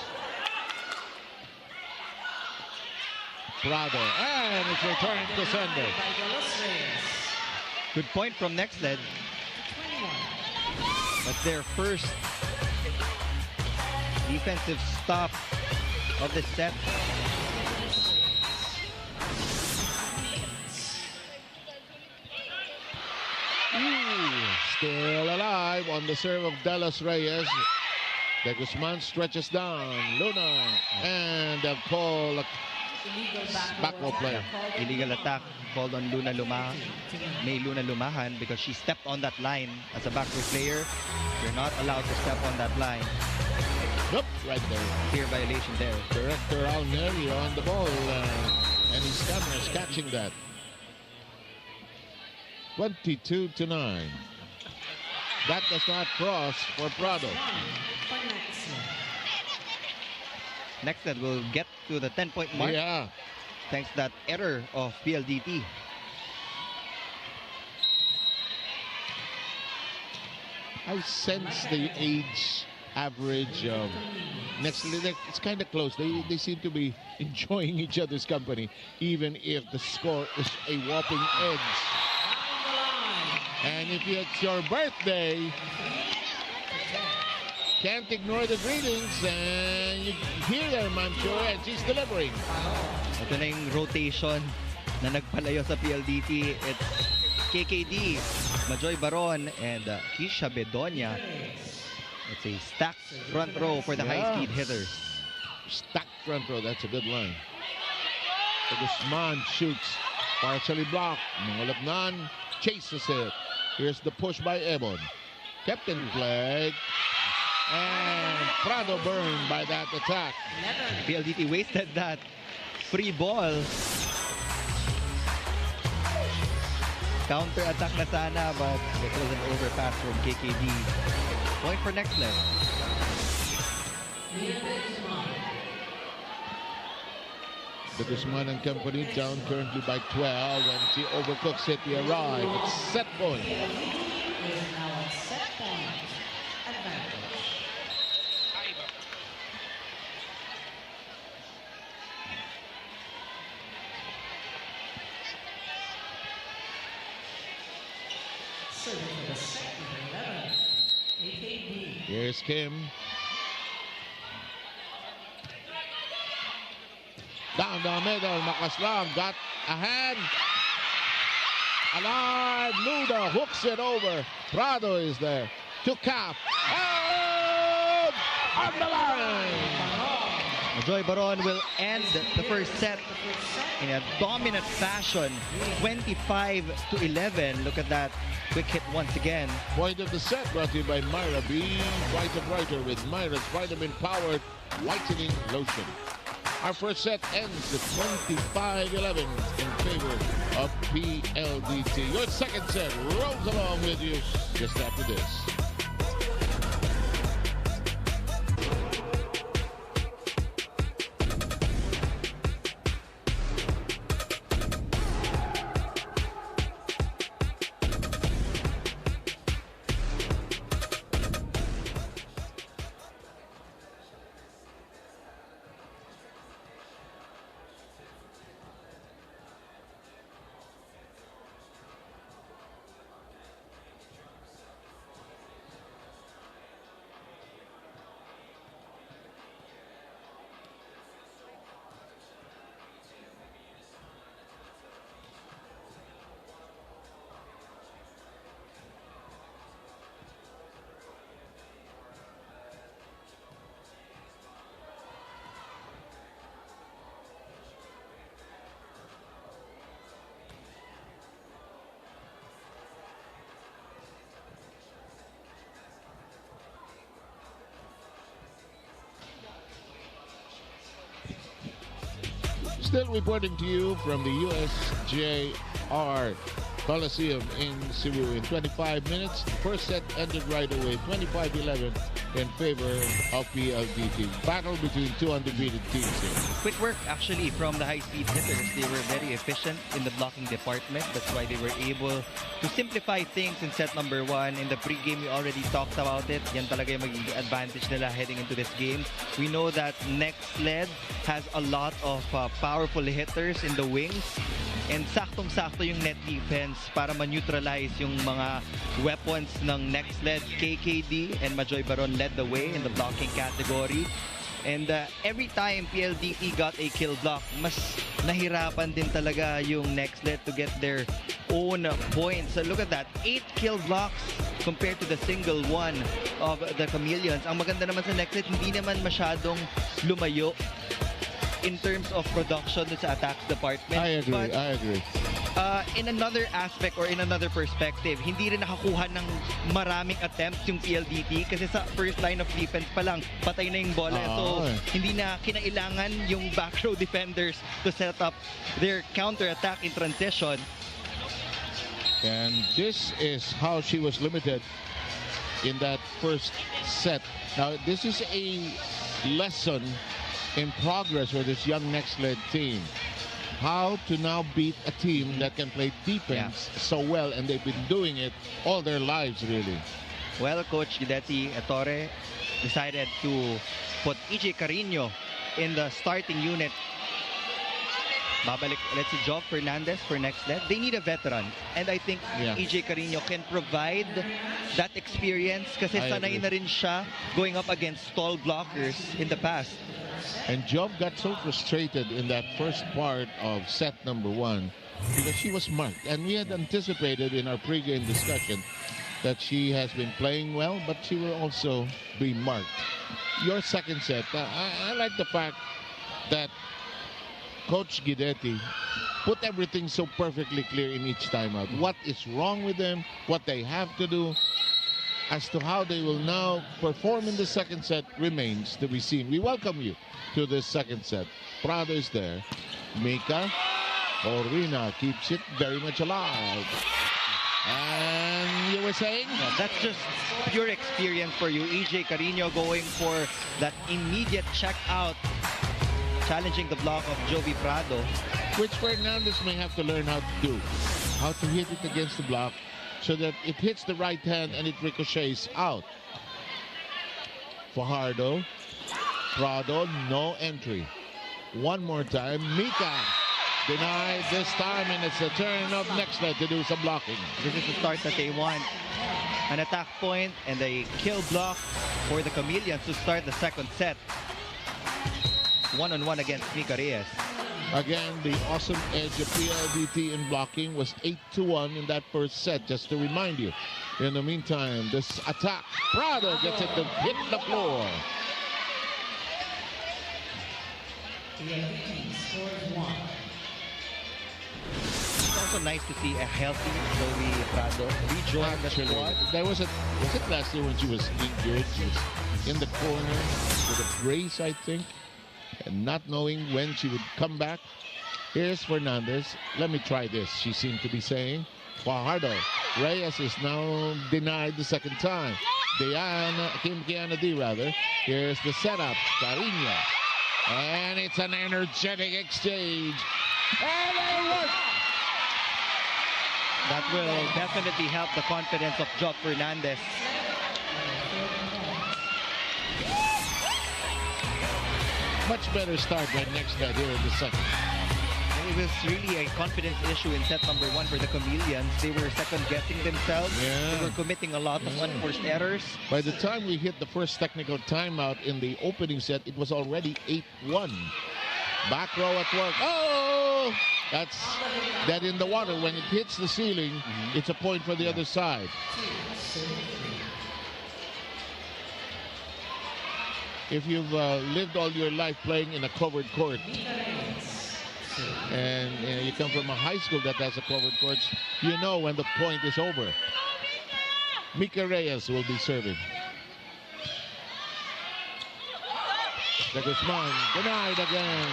Speaker 3: Prado, and it's returned to sender.
Speaker 5: Good point from Nxled. That's their first defensive stop of the set.
Speaker 3: Still alive on the serve of De Los Reyes. De Guzman stretches down. Luna and a call. Backward play.
Speaker 5: Illegal attack called on Luna Lumahan. May Luna Lumahan because she stepped on that line as a backward player. You're not allowed to step on that line.
Speaker 3: Nope, right there.
Speaker 5: Clear violation there.
Speaker 3: Director Alnerio on the ball and his cameras catching that. 22-9. That does not cross for Prado.
Speaker 5: Nxled will get to the 10-point mark.
Speaker 3: Yeah.
Speaker 5: Thanks to that error of PLDT.
Speaker 3: I sense the age average of Nxled. It's kind of close. They seem to be enjoying each other's company, even if the score is a whopping edge. And if it's your birthday, can't ignore the greetings, and you hear them, I'm sure, and she's delivering.
Speaker 5: Ito na yung rotation na nagpalayo sa PLDT. It's KKD, Majoy Baron, and Kisha Bedonia. It's a stacked front row for the high-speed hitters.
Speaker 3: Stacked front row, that's a good line. The Guzman shoots, partially blocked. Mangalapnan chases it. Here's the push by Ebon. Kept in flag. And Prado burned by that attack.
Speaker 5: PLDT wasted that free ball. Counter attack na sana, but it was an overpass from KKD. Point for Nxled.
Speaker 3: The Guzman and company down currently by 12, and she overcooks it. They arrive. It's set point. Here's Kim. Down the middle, Makaslam got a hand. Alive, Luda hooks it over. Prado is there to Cap. And on the line.
Speaker 5: Joy Baron will end the first set in a dominant fashion, 25-11. Look at that quick hit once again.
Speaker 3: Point of the set brought to you by Myra. Be white and brighter with Myra's vitamin-powered whitening lotion. Our first set ends at 25-11 in favor of PLDT. Your second set rolls along with you just after this. Still reporting to you from the USJR Coliseum in Cebu. In 25 minutes, the first set ended right away, 25-11 in favor of PLDT. Battle between two undefeated teams here.
Speaker 5: Quick work actually from the high-speed hitters. They were very efficient in the blocking department. That's why they were able to simplify things in set number 1. In the pre-game, we already talked about it. Yan talaga yung magiging advantage nila heading into this game. We know that Nxled has a lot of powerful hitters in the wings. And saktong-sakto yung net defense para ma-neutralize yung mga weapons ng Nxled. KKD and Majoy Baron led the way in the blocking category. And every time PLDT got a kill block, mas nahirapan din talaga yung Nxled to get their own points. So look at that, 8 kill blocks compared to the single one of the Chameleons. Ang maganda naman sa Nxled, hindi naman masyadong lumayo in terms of production sa attacks department.
Speaker 3: I agree,
Speaker 5: but,
Speaker 3: I agree.
Speaker 5: In another aspect or in another perspective, hindi rin nakakuha ng maraming attempts yung PLDT kasi sa first line of defense pa lang, patay na yung bola. So, hindi na kinailangan yung back row defenders to set up their counter-attack in transition.
Speaker 3: And this is how she was limited in that first set. Now, this is a lesson in progress for this young Nxled team. How to now beat a team that can play defense so well, and they've been doing it all their lives, really.
Speaker 5: Well, Coach Guidetti Torre decided to put EJ Carino in the starting unit. Babalik, let's see, Job Fernandez for Nxled. They need a veteran, and I think EJ Carino can provide that experience kasi sanay na rin siya going up against tall blockers in the past.
Speaker 3: And Job got so frustrated in that first part of set number 1 because she was marked. And we had anticipated in our pregame discussion that she has been playing well, but she will also be marked. Your second set, I like the fact that Coach Guidetti put everything so perfectly clear in each timeout. What is wrong with them, what they have to do. As to how they will now perform in the second set remains to be seen. We welcome you to this second set. Prado is there. Mika Orina keeps it very much alive. And you were saying?
Speaker 5: Yeah, that's just pure experience for you. EJ Carino going for that immediate check out, challenging the block of Jovi Prado.
Speaker 3: Which Fernandez may have to learn how to do. How to hit it against the block, so that it hits the right hand and it ricochets out. Fajardo, Prado, no entry. One more time, Mika denied this time, and it's the turn of Nxled to do some blocking.
Speaker 5: This is the start that they want. An attack point and a kill block for the Chameleons to start the second set. One-on-one against Mika Reyes.
Speaker 3: Again, the awesome edge of PLDT in blocking was 8-1 in that first set, just to remind you. In the meantime, this attack, Prado gets it to hit the floor.
Speaker 5: It's also nice to see a healthy Jovi Prado rejoin the squad.
Speaker 3: There was it last year when she was injured? She was in the corner with a brace, I think, and not knowing when she would come back. Here's Fernandez. Let me try this, she seemed to be saying. Fajardo. Reyes is now denied the second time. Kiana D rather. Here's the setup. Carino. And it's an energetic exchange. And it works.
Speaker 5: That will definitely help the confidence of Job Fernandez.
Speaker 3: Much better start by Nxled here in the second.
Speaker 5: It was really a confidence issue in set number 1 for the Chameleons. They were second-guessing themselves.
Speaker 3: Yeah.
Speaker 5: They were committing a lot of unforced errors.
Speaker 3: By the time we hit the first technical timeout in the opening set, it was already 8-1. Back row at work. Oh! That's dead in the water. When it hits the ceiling, it's a point for the other side. If you've lived all your life playing in a covered court, and you come from a high school that has a covered court, you know when the point is over. Mika Reyes will be serving. The Guzman denied again.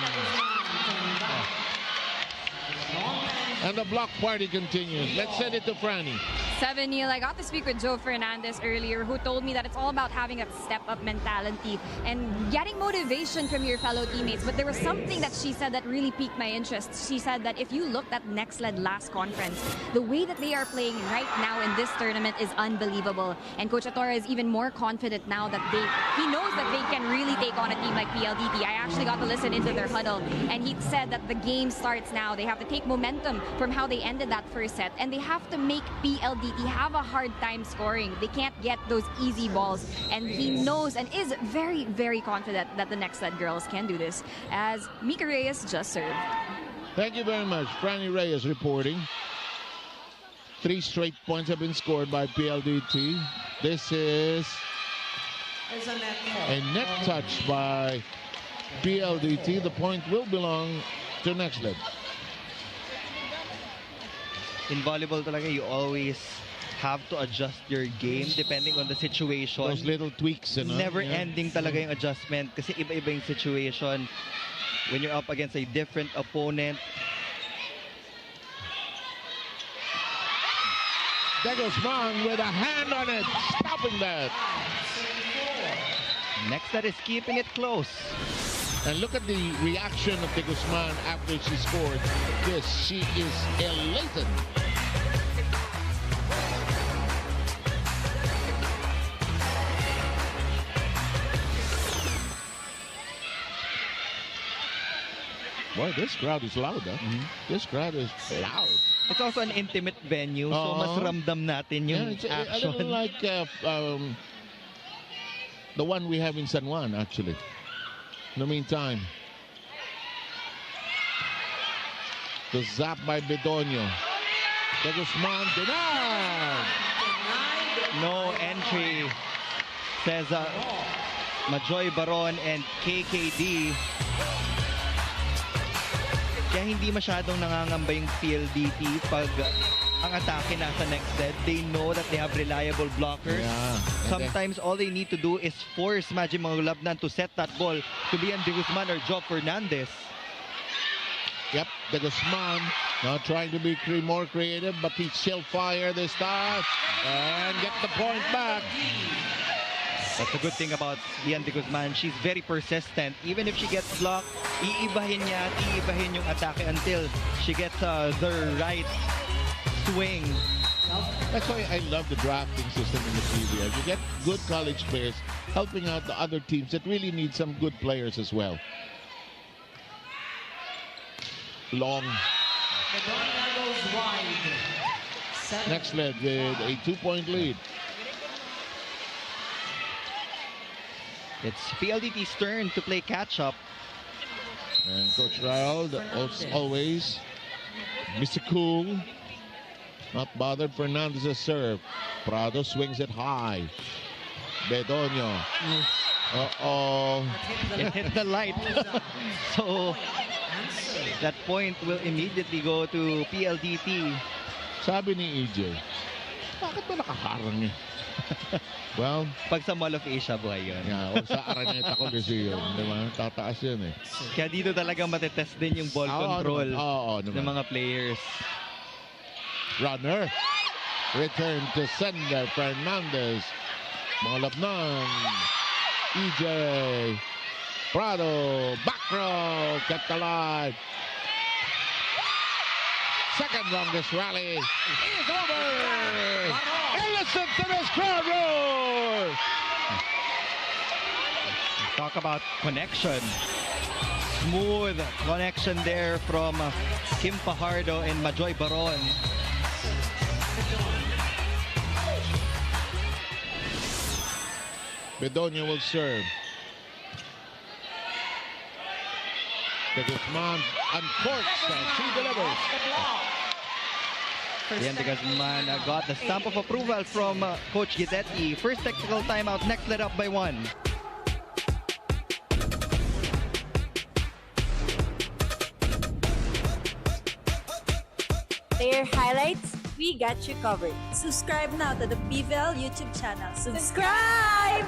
Speaker 3: And the block party continues. Let's send it to Franny.
Speaker 2: 7-0. I got to speak with Joe Fernandez earlier, who told me that it's all about having a step-up mentality and getting motivation from your fellow teammates. But there was something that she said that really piqued my interest. She said that if you looked at Nxled last conference, the way that they are playing right now in this tournament is unbelievable. And Coach Atora is even more confident now that he knows that they can really take on a team like PLDT. I actually got to listen into their huddle, and he said that the game starts now. They have to take momentum from how they ended that first set, and they have to make PLDT have a hard time scoring. They can't get those easy balls, and he knows and is very, very confident that the Nxled girls can do this, as Mika Reyes just served.
Speaker 3: Thank you very much. Franny Reyes reporting. 3 straight points have been scored by PLDT. This is a net touch by PLDT. The point will belong to Nxled.
Speaker 5: In volleyball talaga, you always have to adjust your game depending on the situation.
Speaker 3: Those little tweaks.
Speaker 5: Never ending talaga yung adjustment kasi iba-iba yung situation when you're up against a different opponent.
Speaker 3: De Guzman with a hand on it, stopping that.
Speaker 5: Nxled is keeping it close.
Speaker 3: And look at the reaction of De Guzman after she scored this. She is elated. Boy, this crowd is loud, huh? This crowd is loud.
Speaker 5: It's also an intimate venue, so mas ramdam natin yung
Speaker 3: it's
Speaker 5: action.
Speaker 3: A little like the one we have in San Juan, actually. In the meantime, the zap by Bedonio. De Guzman denied.
Speaker 5: No entry, says Majoy Baron and KKD. Kaya hindi masyadong nangangamba yung PLDT pag ang atake nasa Nxled. They know that they have reliable blockers.
Speaker 3: Yeah.
Speaker 5: Sometimes all they need to do is force Maji Mangulabnan to set that ball to be De Guzman or Joe Fernandez.
Speaker 3: Yep, De Guzman now trying to be more creative, but he still fire this time and get the point back.
Speaker 5: That's a good thing about Ian De Guzman. She's very persistent. Even if she gets blocked, iibahin niya at iibahin yung atake until she gets the right swing.
Speaker 3: That's why I love the drafting system in the PVL. You get good college players helping out the other teams that really need some good players as well. Long. Nxled with a 2-point lead.
Speaker 5: It's PLDT's turn to play catch-up.
Speaker 3: And Coach Raul, always Mr. Cool. Not bothered. Fernandez's serve. Prado swings it high. Bedonio. Uh-oh.
Speaker 5: It hit the light. So that point will immediately go to PLDT.
Speaker 3: Sabi ni EJ, bakit ba nakaharang eh? Well,
Speaker 5: pag sa Mall of Asia, buhay yun.
Speaker 3: Yeah, o sa Araneta Coliseum, di ba? Tataas yun eh.
Speaker 5: Kaya dito talaga matetest din yung ball control ng mga players.
Speaker 3: Runner. Return to sender. Fernandez. Mga labnan. EJ. Prado. Back row. Kept alive. Second longest rally is over. Listen to this crowd roar.
Speaker 5: Talk about connection. Smooth connection there from Kim Fajardo and Majoy Baron.
Speaker 3: Bedonio will serve. De Guzman uncorks and she delivers.
Speaker 5: Ian De Guzman got the stamp of approval from Coach Guidetti. First technical timeout, Nxled up by 1.
Speaker 9: Player highlights, we got you covered. Subscribe now to the PVL YouTube channel. Subscribe!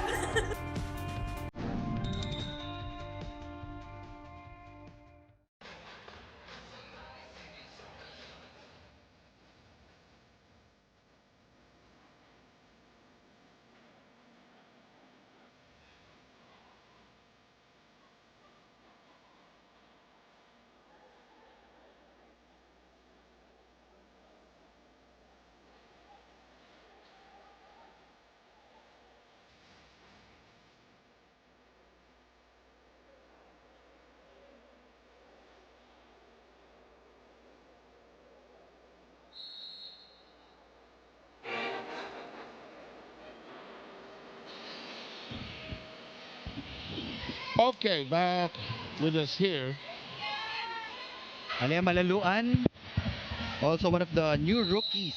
Speaker 3: Okay, back with us here.
Speaker 5: Alea Malaluan, also one of the new rookies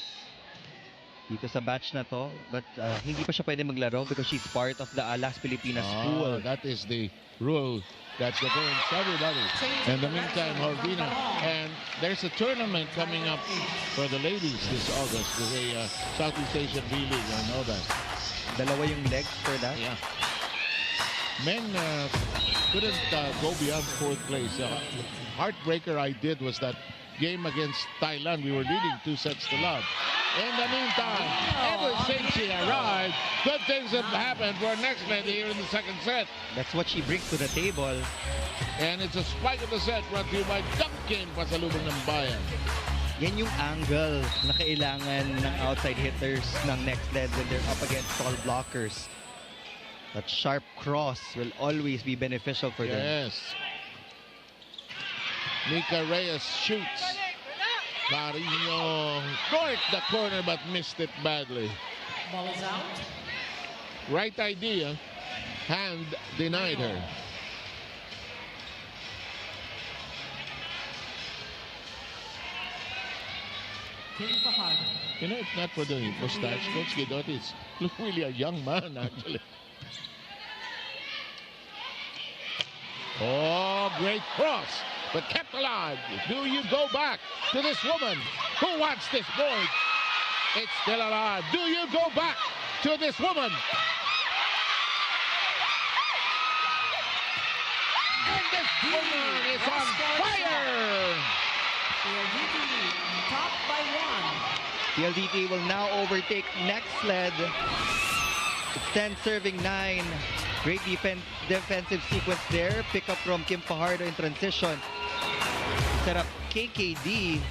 Speaker 5: dito sa batch na to. But hindi pa siya pwede maglaro because she's part of the Las Pilipinas pool.
Speaker 3: That is the rule that's against everybody. In the meantime, Horvina, and there's a tournament coming up for the ladies this August, the Southeast Asian B-League, I know that.
Speaker 5: Dalawa yung legs for that.
Speaker 3: Yeah. Men couldn't go beyond fourth place. Heartbreaker I did was that game against Thailand. We were leading 2-0. In the meantime, ever since she arrived, good things have happened for Nxled here in the second set.
Speaker 5: That's what she brings to the table.
Speaker 3: And it's a spike of the set brought to you by Dunkin Pasalubong ng Bayan.
Speaker 5: Yan yung angle na kailangan ng outside hitters ng Nxled when they're up against tall blockers. That sharp cross will always be beneficial for them.
Speaker 3: Yes. Mika Reyes shoots. Carino corked the corner but missed it badly.
Speaker 7: Ball is out.
Speaker 3: Right idea. Hand denied her. You know, if not for the mustache, Coach Guidotti is really a young man, actually. Oh, great cross, but kept alive. Do you go back to this woman who wants this point? It's still alive. Do you go back to this woman? And this woman is on fire!
Speaker 7: PLDT top by 1.
Speaker 5: PLDT will now overtake Nxled. It's 10 serving 9. Great defensive sequence there. Pick up from Kim Fajardo in transition. Set up KKD.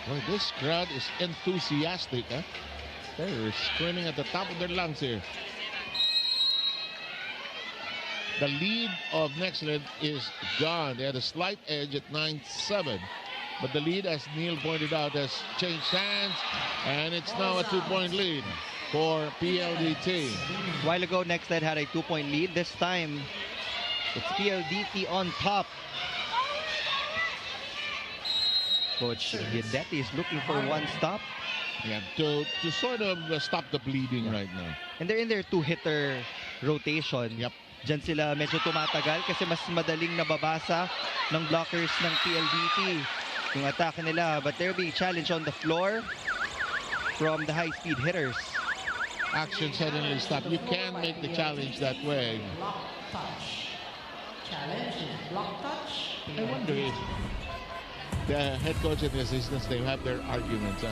Speaker 3: Well, this crowd is enthusiastic, huh? They're screaming at the top of their lungs here. The lead of Nxled is gone. They had a slight edge at 9-7. But the lead, as Neil pointed out, has changed hands. And it's now a 2-point lead for PLDT.
Speaker 5: A while ago, Nxled had a 2-point lead. This time, it's PLDT on top. Coach Guidetti is looking for one stop.
Speaker 3: Yeah, to sort of stop the bleeding right now.
Speaker 5: And they're in their two-hitter rotation.
Speaker 3: Yep.
Speaker 5: Diyan sila medyo tumatagal kasi mas madaling nababasa ng blockers ng PLDT yung atake nila. But they're being challenged on the floor from the high-speed hitters.
Speaker 3: Action suddenly stopped. You can't make the challenge that way.
Speaker 7: Block touch. Challenge is block touch.
Speaker 3: I wonder if the head coach and the assistants, they have their arguments. Huh?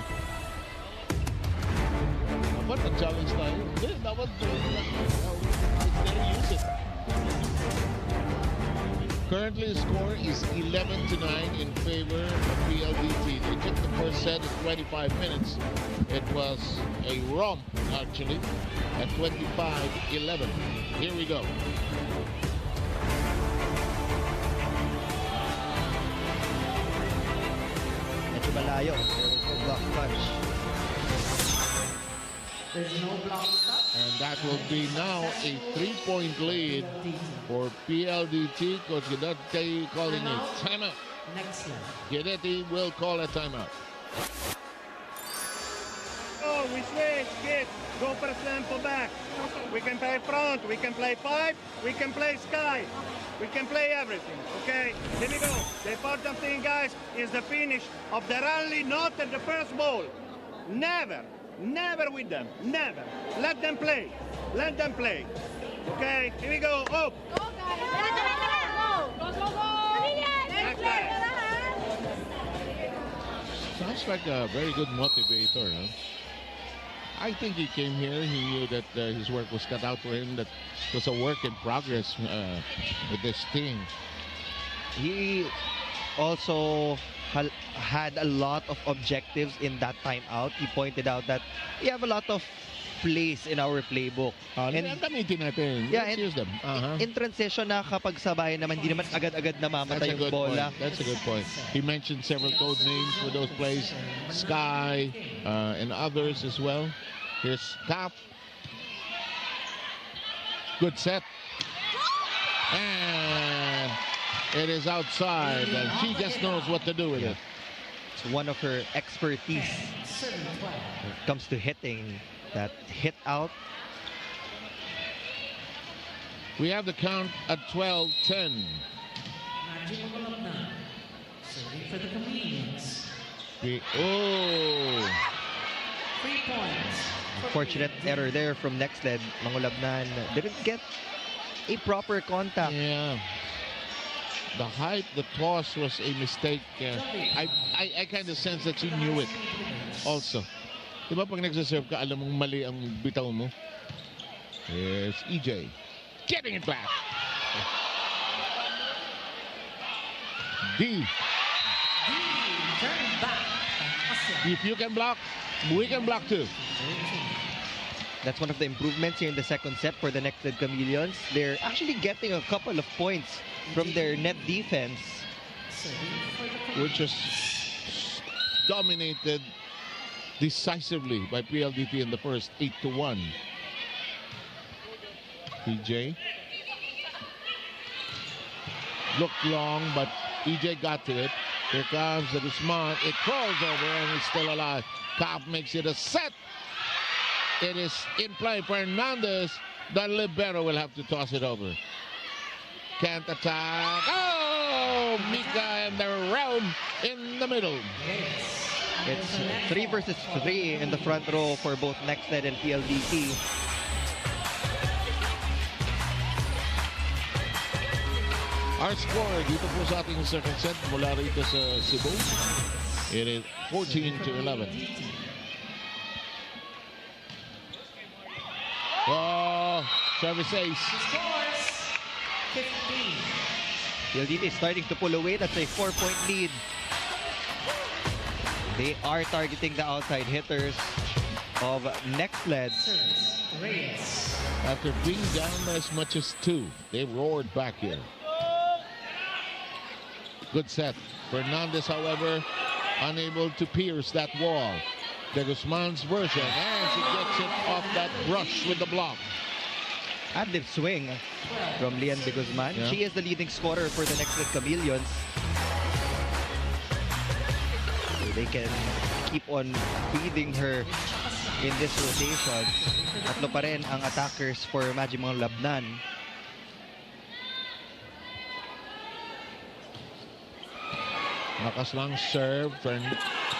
Speaker 3: What the challenge tayo? That was use it. Currently, the score is 11-9 in favor of PLDT. They took the first set at 25 minutes. It was a romp, actually, at 25-11. Here we go.
Speaker 5: Medyo malayo. Block touch.
Speaker 7: There's no block touch.
Speaker 3: And that will be now a 3-point lead for PLDT. Coach Guidetti calling a timeout.
Speaker 7: Nxled.
Speaker 3: Guidetti will call a timeout.
Speaker 8: Oh, we switch, kids. Go for a tempo back. We can play front, we can play pipe, we can play sky. We can play everything, okay? Here we go. The important thing, guys, is the finish of the rally, not at the first ball. Never with them, never. Let them play, Okay, here we go, up.
Speaker 9: Go, guys! Go!
Speaker 8: Next guy.
Speaker 3: Sounds like a very good motivator, huh? I think he came here, he knew that his work was cut out for him, that it was a work in progress with this team.
Speaker 5: He also had a lot of objectives in that timeout. He pointed out that we have a lot of plays in our playbook.
Speaker 3: And gamitin natin.
Speaker 5: Yeah,
Speaker 3: Let's use them.
Speaker 5: In transition na kapag sabay naman, hindi naman agad-agad namamatay yung bola.
Speaker 3: That's a good point. He mentioned several code names for those plays. Sky and others as well. Here's Cap. Good set. And it is outside, and she just knows what to do with it.
Speaker 5: It's one of her expertise when it comes to hitting. That hit out.
Speaker 3: We have the count at 12-10.
Speaker 7: Serving for the Chameleons.
Speaker 3: Oh!
Speaker 7: 3 points.
Speaker 5: Unfortunate error there from Nxled. Mangulabnan didn't get a proper contact.
Speaker 3: Yeah. The height, the toss was a mistake. I kind of sense that she knew it also. Diba pag nagsaserve ka, alam mong mali ang bitaw mo? Here's EJ. Getting it back. D.
Speaker 7: Turn back.
Speaker 3: If you can block, we can block too.
Speaker 5: That's one of the improvements here in the second set for the Nxled Chameleons. They're actually getting a couple of points from their net defense,
Speaker 3: which was dominated decisively by PLDT in the first 8-1. EJ looked long, but EJ got to it. Here comes the Guzman. It crawls over and he's still alive. Cobb makes it a set. It is in play. Fernandez, the libero, will have to toss it over. Can't attack. Oh, Mika and the realm in the middle.
Speaker 5: It's 3 versus 3 in the front row for both Nxled and PLDT.
Speaker 3: Our score dito po sa ating second set mula rito sa Cebu. It is 14-11. Oh, service ace.
Speaker 7: 15.
Speaker 5: PLDT is starting to pull away. That's a 4-point lead. They are targeting the outside hitters of Nxled.
Speaker 3: After being down as much as 2, they roared back here. Good set. Fernandez, however, unable to pierce that wall. De Guzman's version, and she gets it off that brush with the block.
Speaker 5: Active swing from Lian De Guzman.
Speaker 3: Yeah.
Speaker 5: She is the leading scorer for the Nxled Chameleons. So they can keep on feeding her in this rotation. Tatlo pa rin ang attackers for Majimang Labnan.
Speaker 3: Lakas lang serve.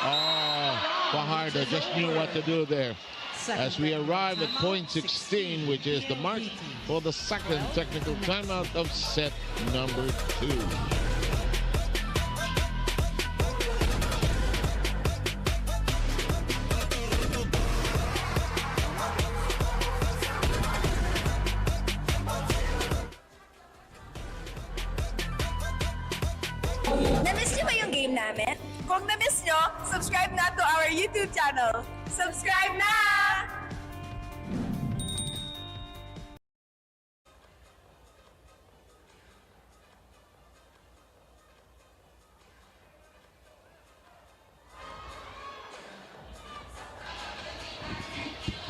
Speaker 3: Oh, Fajardo just knew what to do there. As we arrive at point 16, which is the mark for the second technical timeout of set number 2.
Speaker 9: Na-miss niyo ba yung game namin? Kung na-miss niyo, subscribe na to our YouTube channel. Subscribe na!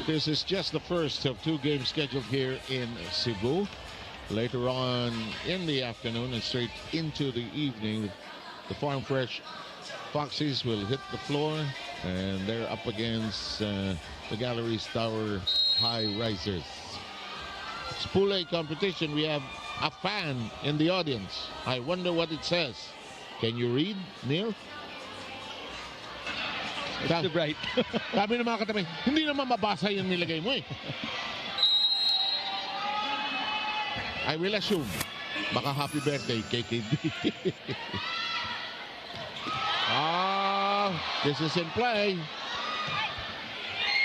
Speaker 3: This is just the first of 2 games scheduled here in Cebu. Later on in the afternoon and straight into the evening, the Farm Fresh Foxes will hit the floor, and they're up against the Galleries Tower High Risers. It's Pool A competition. We have a fan in the audience. I wonder what it says. Can you read, Neil?
Speaker 5: It's too bright.
Speaker 3: Sabi ng mga katabi, hindi naman mabasa yung nilagay mo eh. I will assume, baka happy birthday, KKD. This is in play.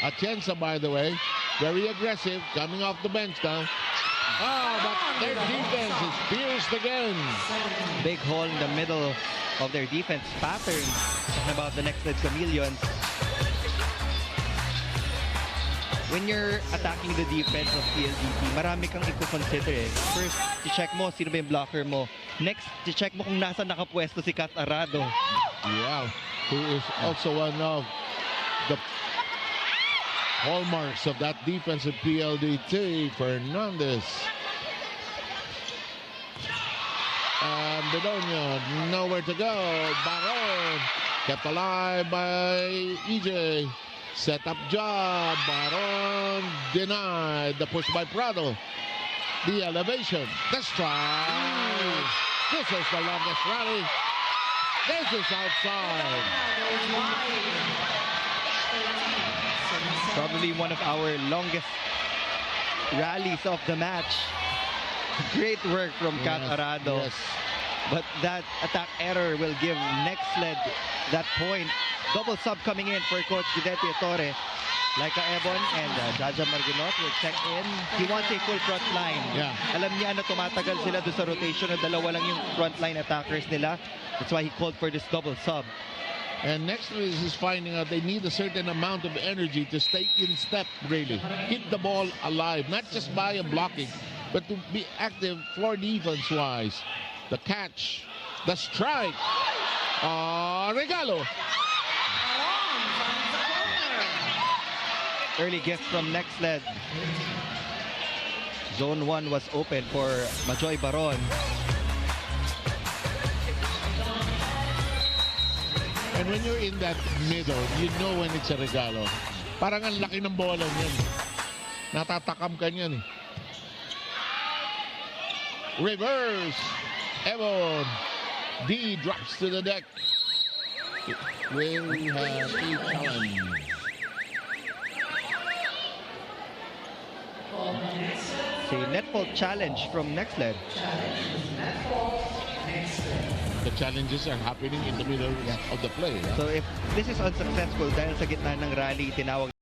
Speaker 3: Atienza, by the way, very aggressive, coming off the bench now. But their defense is pierced again.
Speaker 5: Big hole in the middle of their defense pattern. Talking about the Nxled Chameleons. When you're attacking the defense of PLDT, marami kang i-consider eh. First, i-check mo sino ba yung blocker mo. Next, i-check mo kung nasa nakapwesto si Kat Arado.
Speaker 3: Yeah, who is also one of the hallmarks of that defensive PLDT. Fernandez. And Bedonia, nowhere to go. Baron kept alive by EJ. Set up job. Baron denied. The push by Prado. The elevation. The strike. This is the longest rally. This is outside.
Speaker 5: Probably one of our longest rallies of the match. Great work from Kat Arado.
Speaker 3: Yes.
Speaker 5: But that attack error will give Nxled that point. Double sub coming in for Coach Gudete Torre. Laika Ebon and Jaja Marginot will check in. He wants a full front line.
Speaker 3: Yeah.
Speaker 5: Alam niya na tumatagal sila doon sa rotation na dalawa lang yung front line attackers nila. That's why he called for this double sub.
Speaker 3: And next is finding out they need a certain amount of energy to stay in step, really. Keep the ball alive, not just by a blocking, but to be active floor defense-wise. The catch, the strike. Regalo.
Speaker 5: Early gift from Nxled. Zone 1 was open for Majoy Baron.
Speaker 3: And when you're in that middle, you know when it's a regalo. Parang ang laki ng bola niyan. Natatakam ka niyan eh. Reverse. Ebon. D drops to the deck. Will have a challenge.
Speaker 5: The netball challenge from Nxled.
Speaker 3: The challenges are happening in the middle of the play. Yeah?
Speaker 5: So if this is unsuccessful dahil sa gitna ng rally, tinawag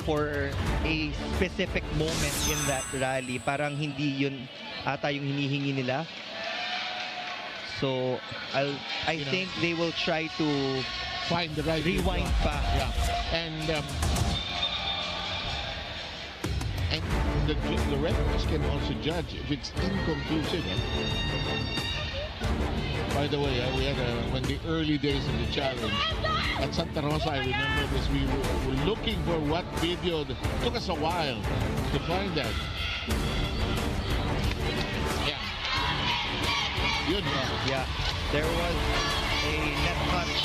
Speaker 5: for a specific moment in that rally. Parang hindi yun ata yung hinihingi nila. So I think they will try to
Speaker 3: find the right
Speaker 5: rewind pa.
Speaker 3: Yeah. And the referees can also judge if it's inconclusive. By the way, we had when the early days of the challenge at Santa Rosa, I remember this. We were looking for what video. It took us a while to find that. Yeah. Good.
Speaker 5: Yeah. There was a net touch.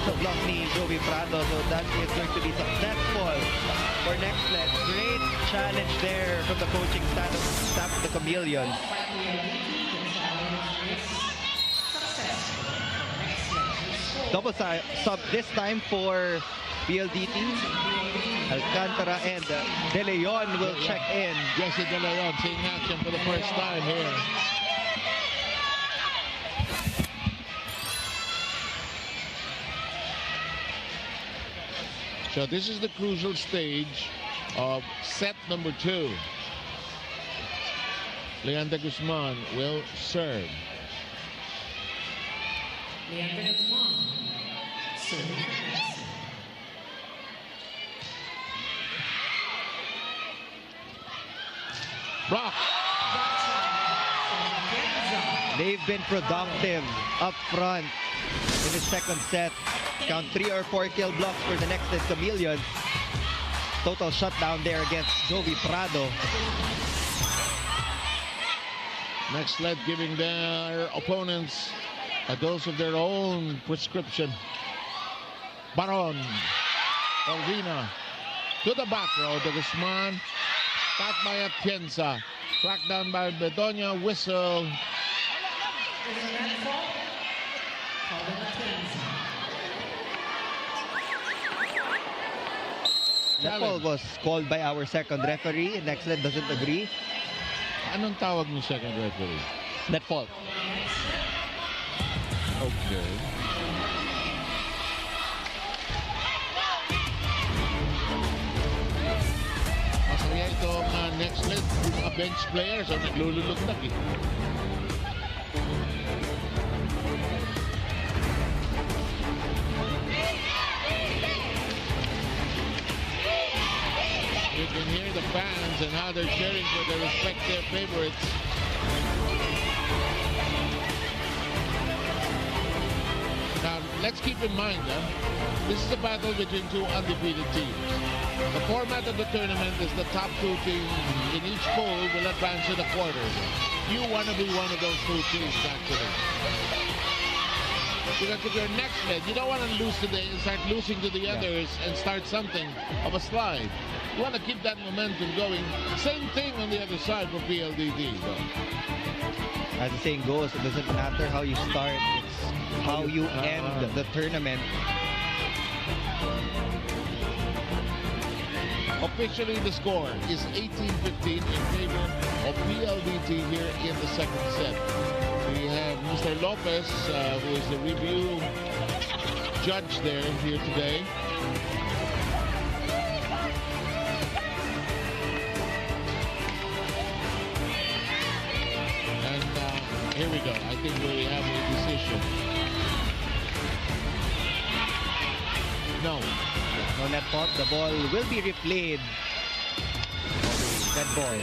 Speaker 5: Sa block ni Joey Prado. So that is going to be successful for Nxled. Great challenge there from the coaching staff of the Chameleons. Double sub this time for PLDT. Alcantara and De Leon will check in.
Speaker 3: Jesse De Leon seeing action for the first time here. So this is the crucial stage of set number 2. Leandra Guzman will serve.
Speaker 7: Leandra Guzman, serving.
Speaker 3: Block.
Speaker 5: They've been productive up front in the second set. Count 3 or 4 kill blocks for the Nxled Chameleons. Total shutdown there against Jovi Prado.
Speaker 3: Nxled giving their opponents a dose of their own prescription. Baron. Olvina. To the back row. De Guzman. Back by Atienza. Tracked down by Bedonia. Whistle.
Speaker 5: That ball was called by our second referee. Nxled doesn't agree.
Speaker 3: Anong tawag ng second referee?
Speaker 5: Net fault.
Speaker 3: Okay. Masaya itong Nxled. Yung mga bench players ang naglululugtag eh. You can hear the fans and how they're cheering for their respective favorites. Now, let's keep in mind, this is a battle between two undefeated teams. The format of the tournament is the top 2 teams in each pool will advance to the quarters. You want to be one of those 2 teams, actually. Because if you're Nxled, you don't want to lose today and start losing to the others and start something of a slide. You want to keep that momentum going. Same thing on the other side for PLDT.
Speaker 5: As the saying goes, it doesn't matter how you start, it's how you end the tournament.
Speaker 3: Officially, the score is 18-15 in favor of PLDT here in the second set. We have Mr. Lopez, who is the review judge there here today. And here we go. I think we have a decision. No.
Speaker 5: No net fault. The ball will be replayed. Net ball.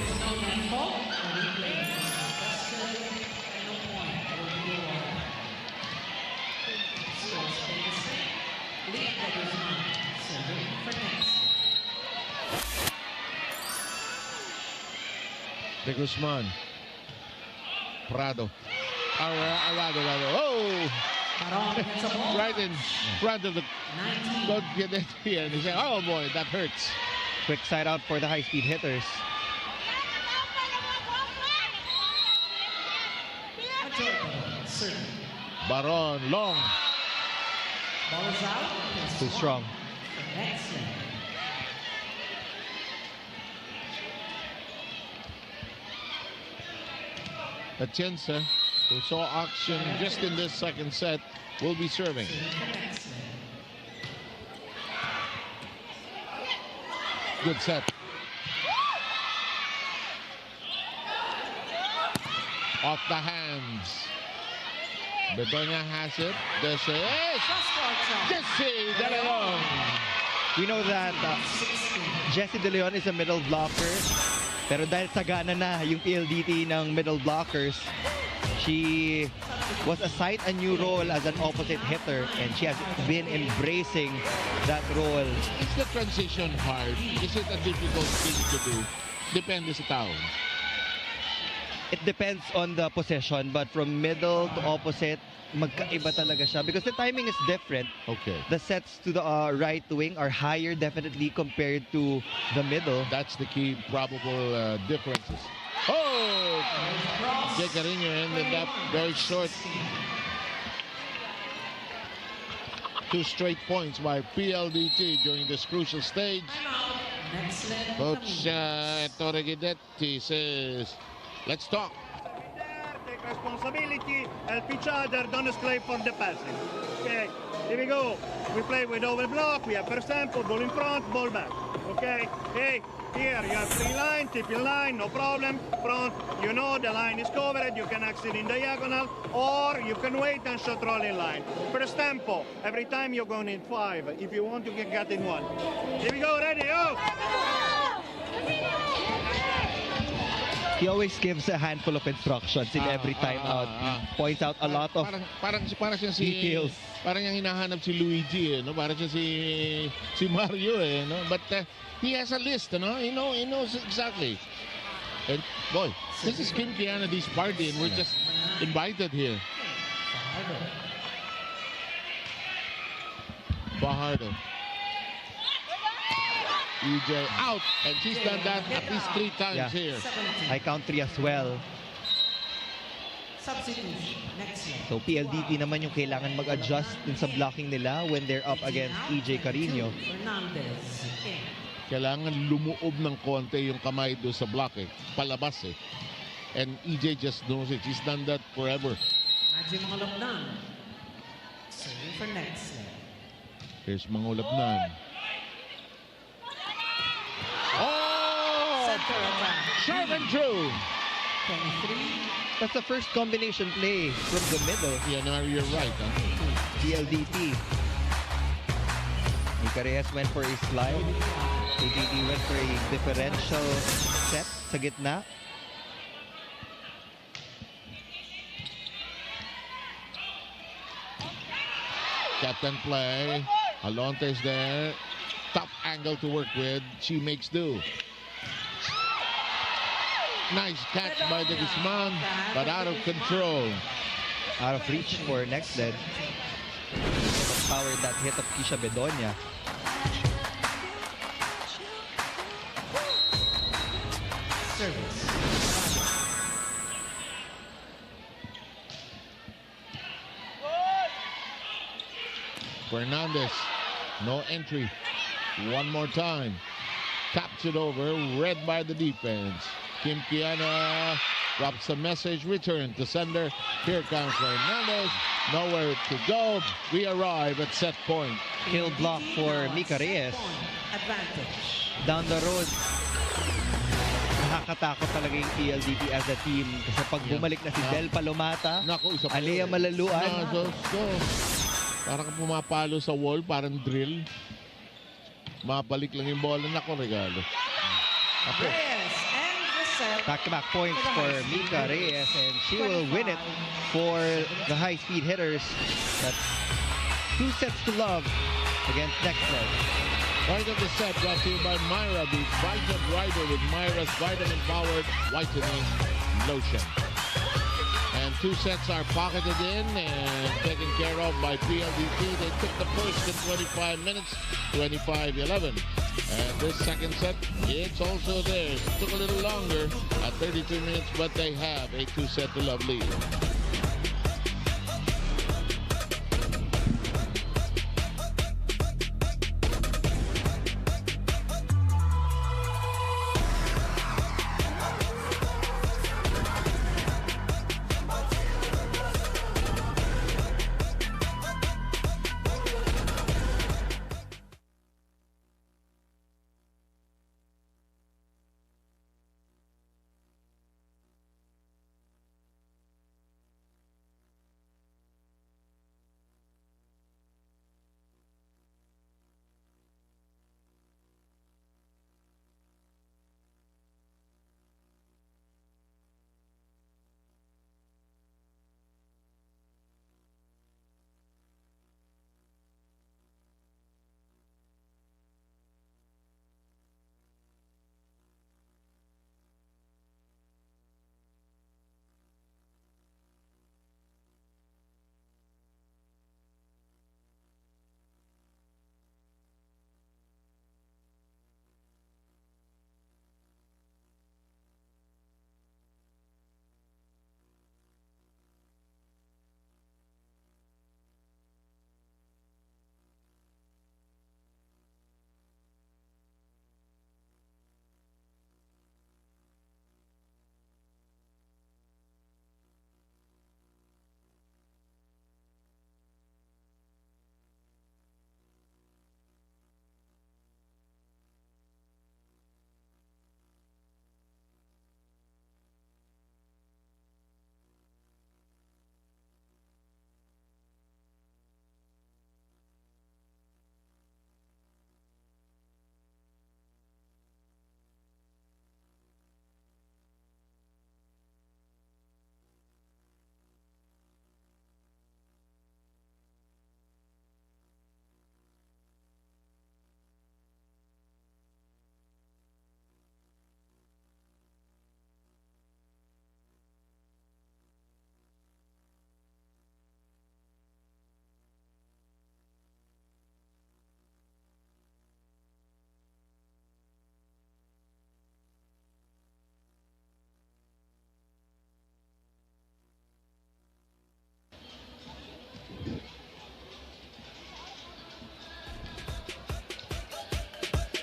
Speaker 3: De Guzman. Prado. Arado. Oh! Right in front of the don't get it here. And he said, oh boy, that hurts.
Speaker 5: Quick side out for the high-speed hitters.
Speaker 3: Baron, long.
Speaker 5: Too strong.
Speaker 3: Atienza, who saw action just in this second set, will be serving. Good set. Off the hands. Bedonia has it. This is Jesse De Leon.
Speaker 5: We know that Jesse De Leon is a middle blocker. Pero dahil sagana na yung PLDT ng middle blockers, she was assigned a new role as an opposite hitter and she has been embracing that role.
Speaker 3: Is the transition hard? Is it a difficult thing to do? Depende sa tao.
Speaker 5: It depends on the possession, but from middle to opposite, magkaiba talaga siya because the timing is different.
Speaker 3: Okay.
Speaker 5: The sets to the right wing are higher definitely compared to the middle.
Speaker 3: That's the key probable differences. Oh! Jake Carino ended up very short. 2 straight points by PLDT during this crucial stage. Coach Ettore Guidetti says, let's talk.
Speaker 8: Take responsibility, help each other, don't scrape for the passing. Okay, here we go. We play with overblock, we have first tempo, ball in front, ball back. Okay, hey, here you have 3 line, tip in line, no problem. Front, you know the line is covered, you can exit in diagonal, or you can wait and shot roll in line. First tempo, every time you're going in 5. If you want, you can get in 1. Here we go, ready, go!
Speaker 5: He always gives a handful of instructions in every timeout. Points out a lot of
Speaker 3: parang siya
Speaker 5: details.
Speaker 3: Parang yung hinahanap si Luigi, no? Parang siya si Mario, no? But he has a list, no? He knows exactly. And boy, this is Kim Kiana's party, and we're just invited here. Bahardo. EJ out, and she's done that at least 3 times here.
Speaker 5: I count 3 as well. So PLDT naman yung kailangan mag-adjust dun sa blocking nila when they're up against EJ Carino.
Speaker 3: Kailangan lumuob ng konti yung kamay doon sa block palabas And EJ just knows it. She's done that forever.
Speaker 7: Imagine mga Lopnan. Serving for Nxled.
Speaker 3: Here's mga Lopnan.
Speaker 7: Center attack.
Speaker 3: Sharp and true.
Speaker 7: 23.
Speaker 5: That's the first combination play from the middle.
Speaker 3: Yeah, no, you're right.
Speaker 5: PLDT. Mika Reyes went for a slide. PLDT went for a differential set sa gitna.
Speaker 3: Captain play. Alonte's there. Top angle to work with. She makes do. Nice catch by the Guzman, but out of control.
Speaker 5: Out of reach for Nxled. Powered that hit of Kisha Bedonia.
Speaker 7: Service.
Speaker 3: Fernandez, no entry. One more time. Taps it over, read by the defense. Kim Kiana drops a message, return to sender. Here comes Fernandez, nowhere to go. We arrive at set point.
Speaker 5: Kill block for Mika Reyes.
Speaker 7: Advantage.
Speaker 5: Down the road, nakakatakot talaga yung PLDT as a team. Kasi pag bumalik na si Del Palomata, Alea Malaluan.
Speaker 3: Parang pumapalo sa wall, parang drill. Mabalik lang yung bola. Nako, regalo.
Speaker 7: Reyes and the set.
Speaker 5: Back-to-back points for Mika Reyes, and she will win it for the High Speed Hitters. That's 2 sets to love against Nxled.
Speaker 3: Point of the set brought to you by Myra, the Vitamin Rider with Myra's vitamin-powered whitening lotion. And 2 sets are pocketed in and taken care of by PLDT. They took the first in 25 minutes, 25-11. And this second set, it's also theirs. Took a little longer at 32 minutes, but they have a 2-set to love lead.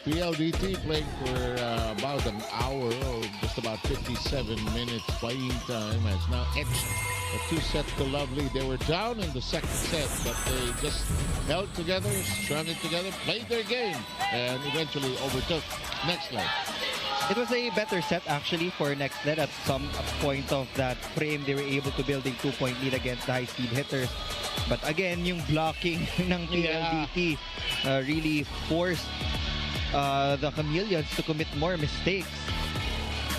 Speaker 3: PLDT playing for about an hour or just about 57 minutes playing time has now edged a 2-set to love lead. They were down in the second set, but they just held together, strung it together, played their game, and eventually overtook Nxled.
Speaker 5: It was a better set actually for Nxled. At some point of that frame, they were able to build a 2-point lead against the high-speed hitters. But again, yung blocking ng PLDT really forced the Chameleons to commit more mistakes.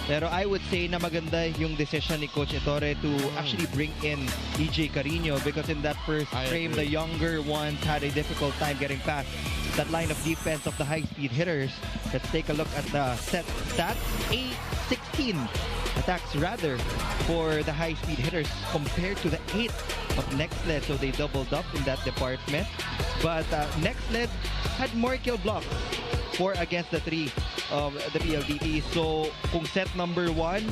Speaker 5: Pero I would say na maganda yung decision ni Coach Ettore to actually bring in EJ Carino, because in that first frame, the younger ones had a difficult time getting past that line of defense of the high-speed hitters. Let's take a look at the set stats. 16 attacks rather for the high-speed hitters compared to the 8 of Nxled, so they doubled up in that department. But Nxled had more kill blocks, 4 against the 3 of the PLDT. So kung set number 1,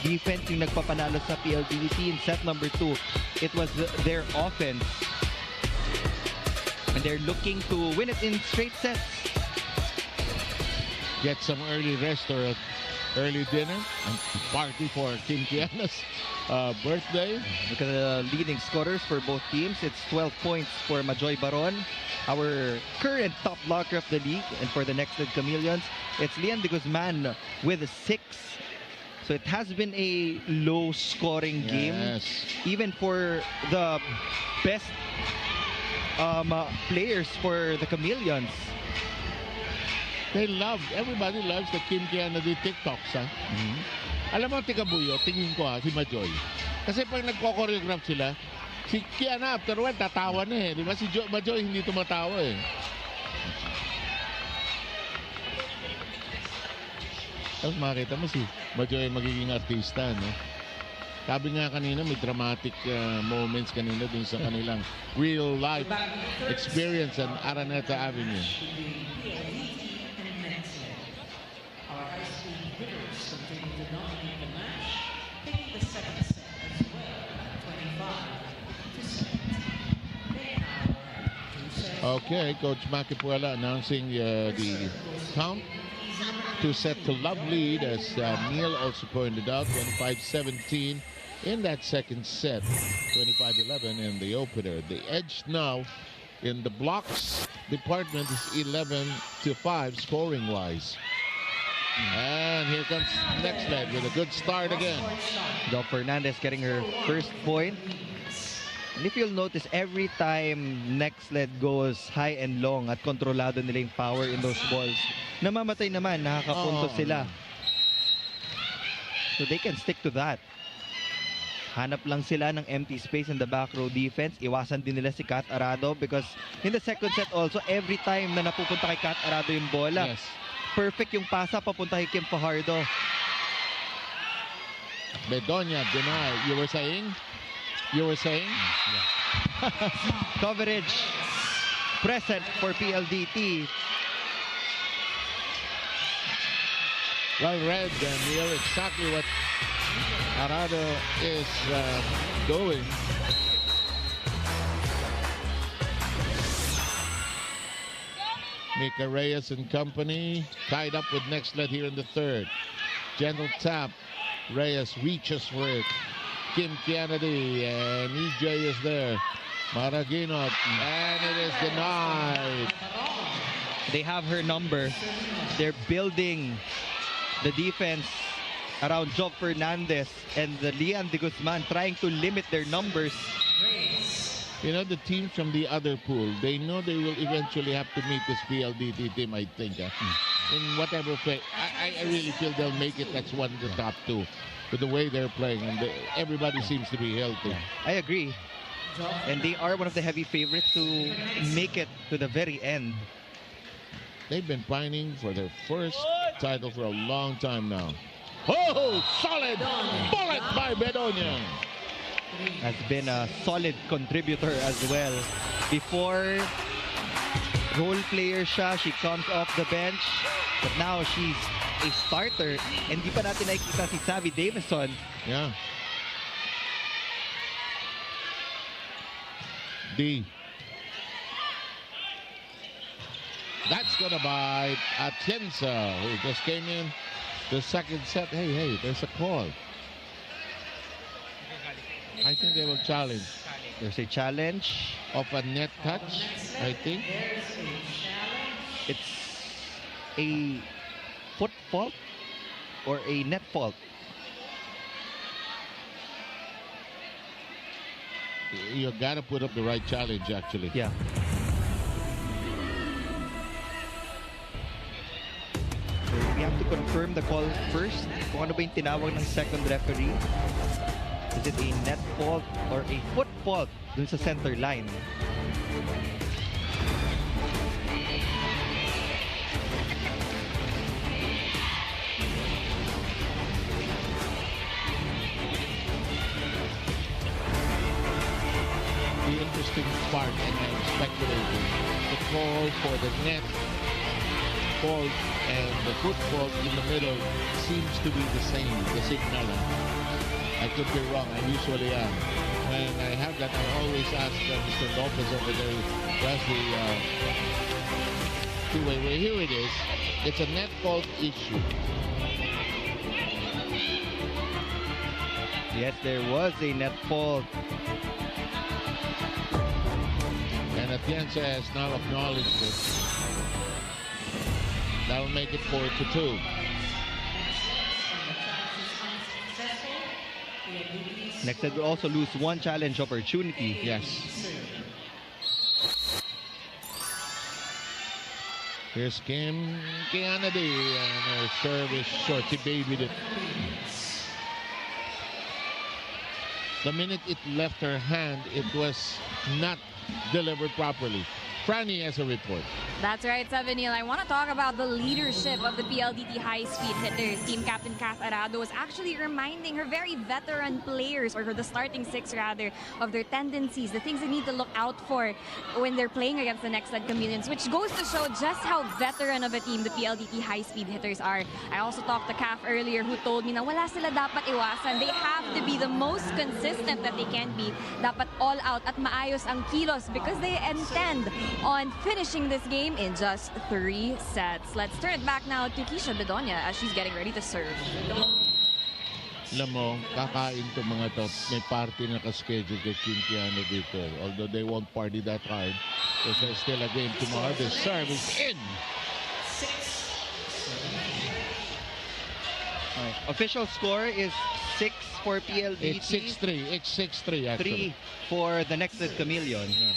Speaker 5: defense yung nagpapanalo sa PLDT. In set number 2, it was their offense. And they're looking to win it in straight sets.
Speaker 3: Get some early rest or early dinner and party for Kim Kiana's birthday.
Speaker 5: Look at the leading scorers for both teams. It's 12 points for Majoy Baron, our current top blocker of the league. And for the Nxled Chameleons, it's Lian de Guzman with 6. So it has been a low-scoring game. Even for the best players for the Chameleons.
Speaker 3: Everybody loves the Kim Kiana di TikToks, ha? Alam mo, Tikabuyo, tingin ko si Majoy. Kasi pag nagko-choreograph sila, si Kiana after one, tatawa na eh. Di ba? Si Majoy hindi tumatawa eh. Tapos makita mo si Majoy magiging artista, no? Sabi nga kanina, may dramatic moments kanina dun sa kanilang real-life experience on Araneta Avenue. Okay, Coach Makipuela announcing the count. 2-set to love lead, as Neil also pointed out, 25-17 in that second set, 25-11 in the opener. The edge now in the blocks department is 11-5 scoring-wise. And here comes Nxled with a good start again.
Speaker 5: Del Fernandez getting her first point. And if you'll notice, every time Nxled goes high and long at kontrolado nila yung power in those balls, namamatay naman, nakakapunto sila. So they can stick to that. Hanap lang sila ng empty space in the back row defense. Iwasan din nila si Kat Arado, because in the second set also, every time na napupunta kay Kat Arado yung bola, perfect yung pasa papunta kay Kim Fajardo.
Speaker 3: Bedonia denied. You were saying?
Speaker 5: Coverage present for PLDT.
Speaker 3: Well read, Neil, exactly what Arado is doing. Mika Reyes and company tied up with Nxled here in the third. Gentle tap. Reyes reaches for it. Kim Kennedy and EJ is there. Maraginot, and it is denied.
Speaker 5: They have her number. They're building the defense around Job Fernandez and the Lian de Guzman, trying to limit their numbers.
Speaker 3: You know, the teams from the other pool, they know they will eventually have to meet this PLDT team, I think. In whatever play, I really feel they'll make it. That's one of the top two. With the way they're playing, and everybody seems to be healthy.
Speaker 5: I agree. And they are one of the heavy favorites to make it to the very end.
Speaker 3: They've been pining for their first title for a long time now. Oh, solid bullet by Bedonia.
Speaker 5: Has been a solid contributor as well. Before, role player siya, she comes off the bench, but now she's a starter, and di pa natin nakikita si Savvy Davison.
Speaker 3: Yeah. D. That's taken by Atienza, who just came in the second set. Hey, there's a call. I think they will challenge.
Speaker 5: There's a challenge.
Speaker 3: Of a net touch, I think.
Speaker 5: It's a foot fault or a net fault.
Speaker 3: You gotta put up the right challenge, actually.
Speaker 5: Yeah. So we have to confirm the call first. Kung ano ba yung tinawag ng second referee. Is it a net fault or a foot fault dun sa center line?
Speaker 3: The interesting part, and I'm speculating, the call for the net fault and the foot fault in the middle seems to be the same, the signal. I could be wrong, I usually am. When I have that, I always ask Mr. Lopez over there, where's the two-way? Well, here it is. It's a net fault issue.
Speaker 5: Yes, there was a net fault.
Speaker 3: And Atienza has now acknowledged it. That'll make it 4-2.
Speaker 5: Nxled will also lose one challenge opportunity.
Speaker 3: Yes. Here's Kim Kennedy, and her serve is short. She babied it. The minute it left her hand, it was not delivered properly. Franny has a report.
Speaker 2: That's right, Seven Neil. I want to talk about the leadership of the PLDT High Speed Hitters. Team Captain Kath Arado was actually reminding her very veteran players, or the starting six rather, of their tendencies, the things they need to look out for when they're playing against the Nxled Chameleons, which goes to show just how veteran of a team the PLDT High Speed Hitters are. I also talked to Kath earlier, who told me na wala sila dapat iwasan. They have to be the most consistent that they can be. Dapat all out at maayos ang kilos because they intend on finishing this game in just 3 sets. Let's turn it back now to Keisha Bedonia as she's getting ready to serve.
Speaker 3: Alam mo, kakain to mga to. May party na ka-schedule kay Kim Kiano dito. Although they won't party that hard, because there's still a game tomorrow. The serve is in.
Speaker 5: Official score is 6 for PLDT.
Speaker 3: It's 6-3. It's 6-3 actually.
Speaker 5: 3 for the Nxled Chameleons.
Speaker 3: Yeah.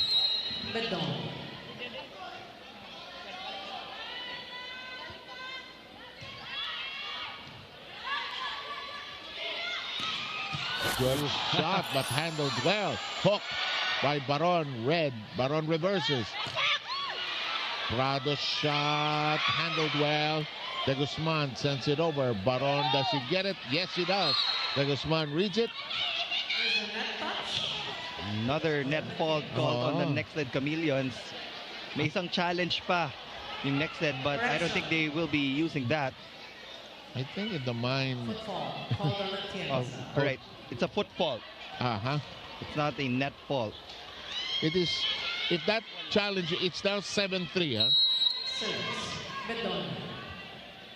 Speaker 3: Well shot, but handled well. Hook by Baron. Red. Baron reverses. Prado shot, handled well. De Guzman sends it over. Baron, does he get it? Yes, he does. De Guzman reads it.
Speaker 5: Another net fault called on the Nxled Chameleons. May isang challenge pa yung Nxled, but I don't think they will be using that.
Speaker 3: I think in the mind
Speaker 5: of, right, it's a foot fault.
Speaker 3: Uh-huh.
Speaker 5: It's not a net fault.
Speaker 3: It is, if that challenge, it's now 7-3, huh?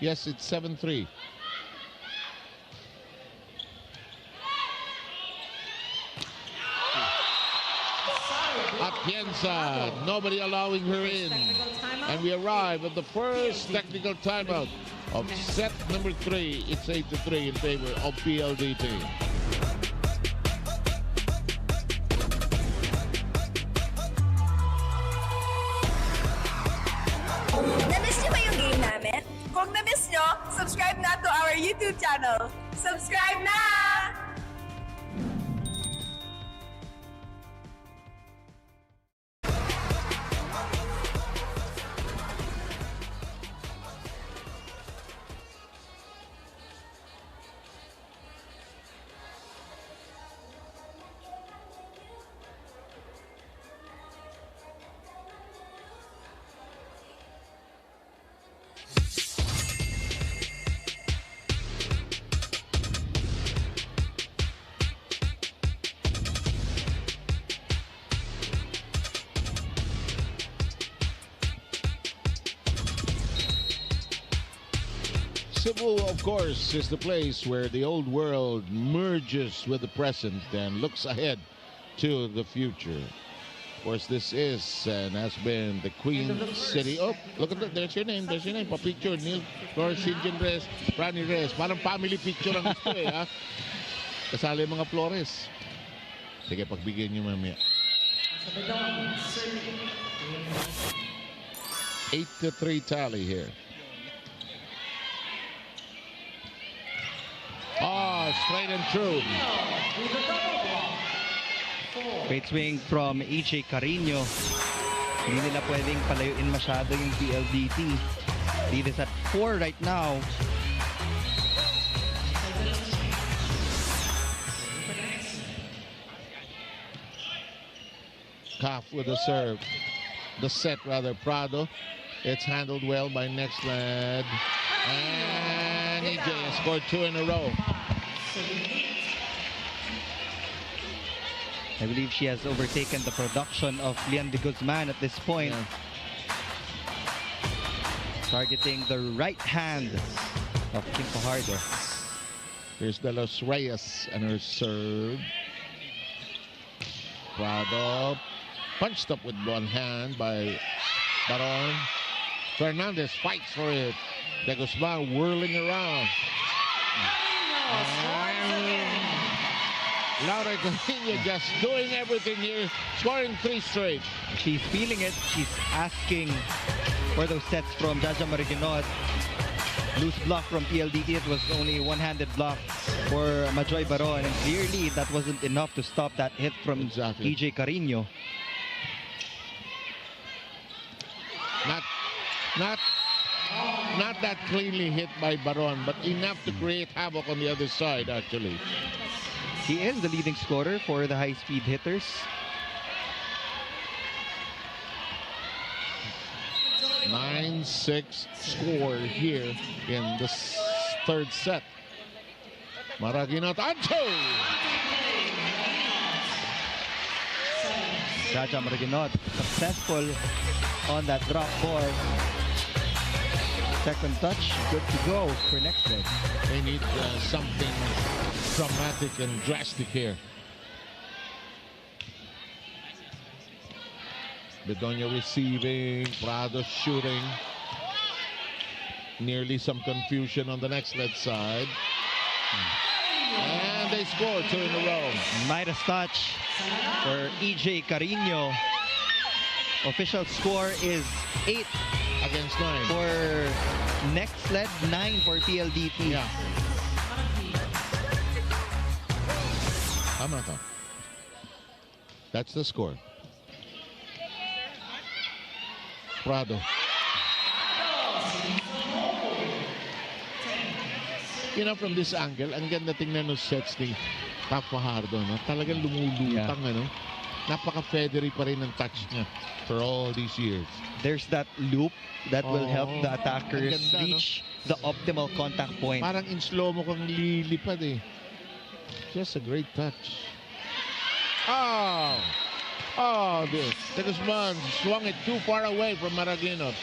Speaker 3: Yes, it's 7-3. Atienza, nobody allowing her in. And we arrive at the first technical timeout of set number 3. It's 8-3 in favor of PLDT.
Speaker 9: Na-miss niyo ba yung game namin? Kung na-miss niyo, subscribe na to our YouTube channel. Subscribe na!
Speaker 3: Cebu, of course, is the place where the old world merges with the present and looks ahead to the future. Of course, this is and has been the Queen City. Oh, look at that. There's your name. There's your name. Pa-picture. Neil, Flores, Sinjin Reyes, Franny Reyes. Parang family picture ang gusto eh, ha? Kasali mga Flores. Sige, pagbigyan nyo mamaya. 8-3 tally here. Oh, straight and true.
Speaker 5: Great swing from EJ Carino. Hindi nila pwedeng palayuin masyado yung PLDT. Lead is at 4 right now.
Speaker 3: Kaff with the serve. The set, rather. Prado. It's handled well by Nxled. And EJ has scored 2 in a row.
Speaker 5: I believe she has overtaken the production of Lian de Guzman at this point.
Speaker 3: Yeah.
Speaker 5: Targeting the right hand of Kim Fajardo.
Speaker 3: Here's De Los Reyes and her serve. Prado punched up with one hand by Baron. Fernandez fights for it. De Guzman whirling around. Laura Carino just doing everything here, scoring 3 straight.
Speaker 5: She's feeling it. She's asking for those sets from Jaja Mariginot. Loose block from PLDT. It was only a one-handed block for Majoy Baron, and clearly that wasn't enough to stop that hit from EJ Carino.
Speaker 3: Not that cleanly hit by Baron, but enough to create havoc on the other side, actually.
Speaker 5: He is the leading scorer for the high-speed hitters.
Speaker 3: A 9-6 score here in the third set. Maraginot on 2.
Speaker 5: Jaja Mariginot successful on that drop ball. Second touch, good to go for Nxled.
Speaker 3: They need something dramatic and drastic here. Bedonia receiving, Prado shooting. Nearly some confusion on the Nxled side. And they score 2 in a row.
Speaker 5: Midas touch for EJ Carino. Official score is 8
Speaker 3: against 9
Speaker 5: for Nxled, 9 for PLDT.
Speaker 3: Yeah. Tama ka. That's the score. Prado. You know, from this angle, ang ganda tingnan ng sets ni Fajardo, no? Talagang lumulutang, ano? Napaka-feathery pa rin ang touch niya for all these years.
Speaker 5: There's that loop that will help the attackers
Speaker 3: ganda,
Speaker 5: reach the optimal contact point.
Speaker 3: Parang in slow-mo kang lilipad eh. Just a great touch. Oh, this. De Guzman swung it too far away from Maraginot.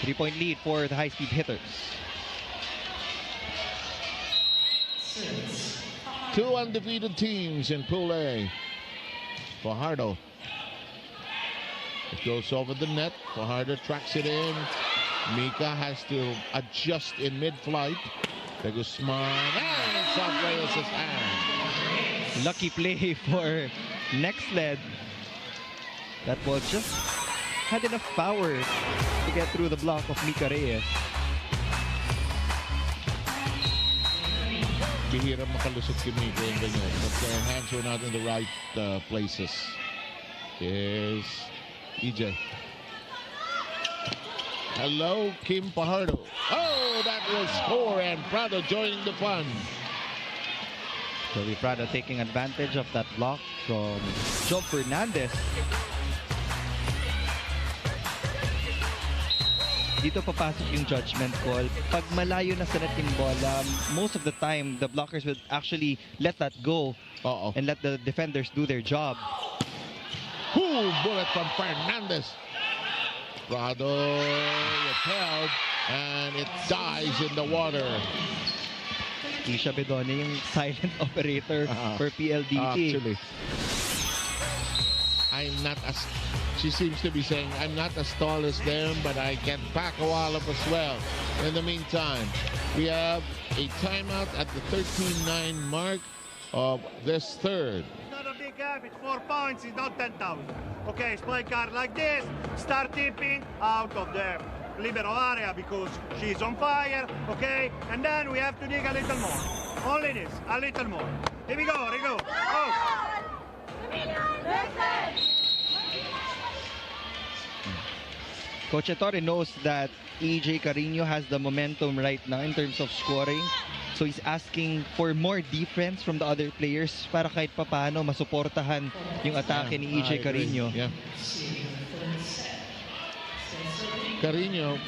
Speaker 5: 3-point lead for the high-speed hitters.
Speaker 3: 2 undefeated teams in Pool A. Fajardo. It goes over the net. Fajardo tracks it in. Mika has to adjust in mid-flight. De Guzman. And it's off Reyes' hand.
Speaker 5: Lucky play for Nxled. That ball just had enough power to get through the block of Mika Reyes.
Speaker 3: Bihira makalusot kay Mika yung ganyan, but their hands were not in the right places. Here's EJ. Hello, Kim Fajardo. Oh, that will score, and Prado joining the fun.
Speaker 5: Joey Prado taking advantage of that block from Job Fernandez. Dito papasok yung judgment call. Pag malayo na sa net yung bola, most of the time, the blockers would actually let that go and let the defenders do their job.
Speaker 3: Bullet from Fernandez. Prado repelled. and it dies in the water.
Speaker 5: Isha Bedone yung silent operator for PLDT.
Speaker 3: Actually, she seems to be saying, I'm not as tall as them, but I can pack a wallop as well. In the meantime, we have a timeout at the 13-9 mark of this third.
Speaker 8: It's not a big gap, it's 4 points, it's not 10,000. Okay, play card like this, start tipping out of the libero area because she's on fire, okay? And then we have to dig a little more. Only this, a little more. Here we go, here we go. Oh.
Speaker 5: Coach Ettore knows that EJ Carino has the momentum right now in terms of scoring. So he's asking for more defense from the other players para kahit papano masuportahan yung atake ni EJ Carino.
Speaker 3: Yeah. Carino,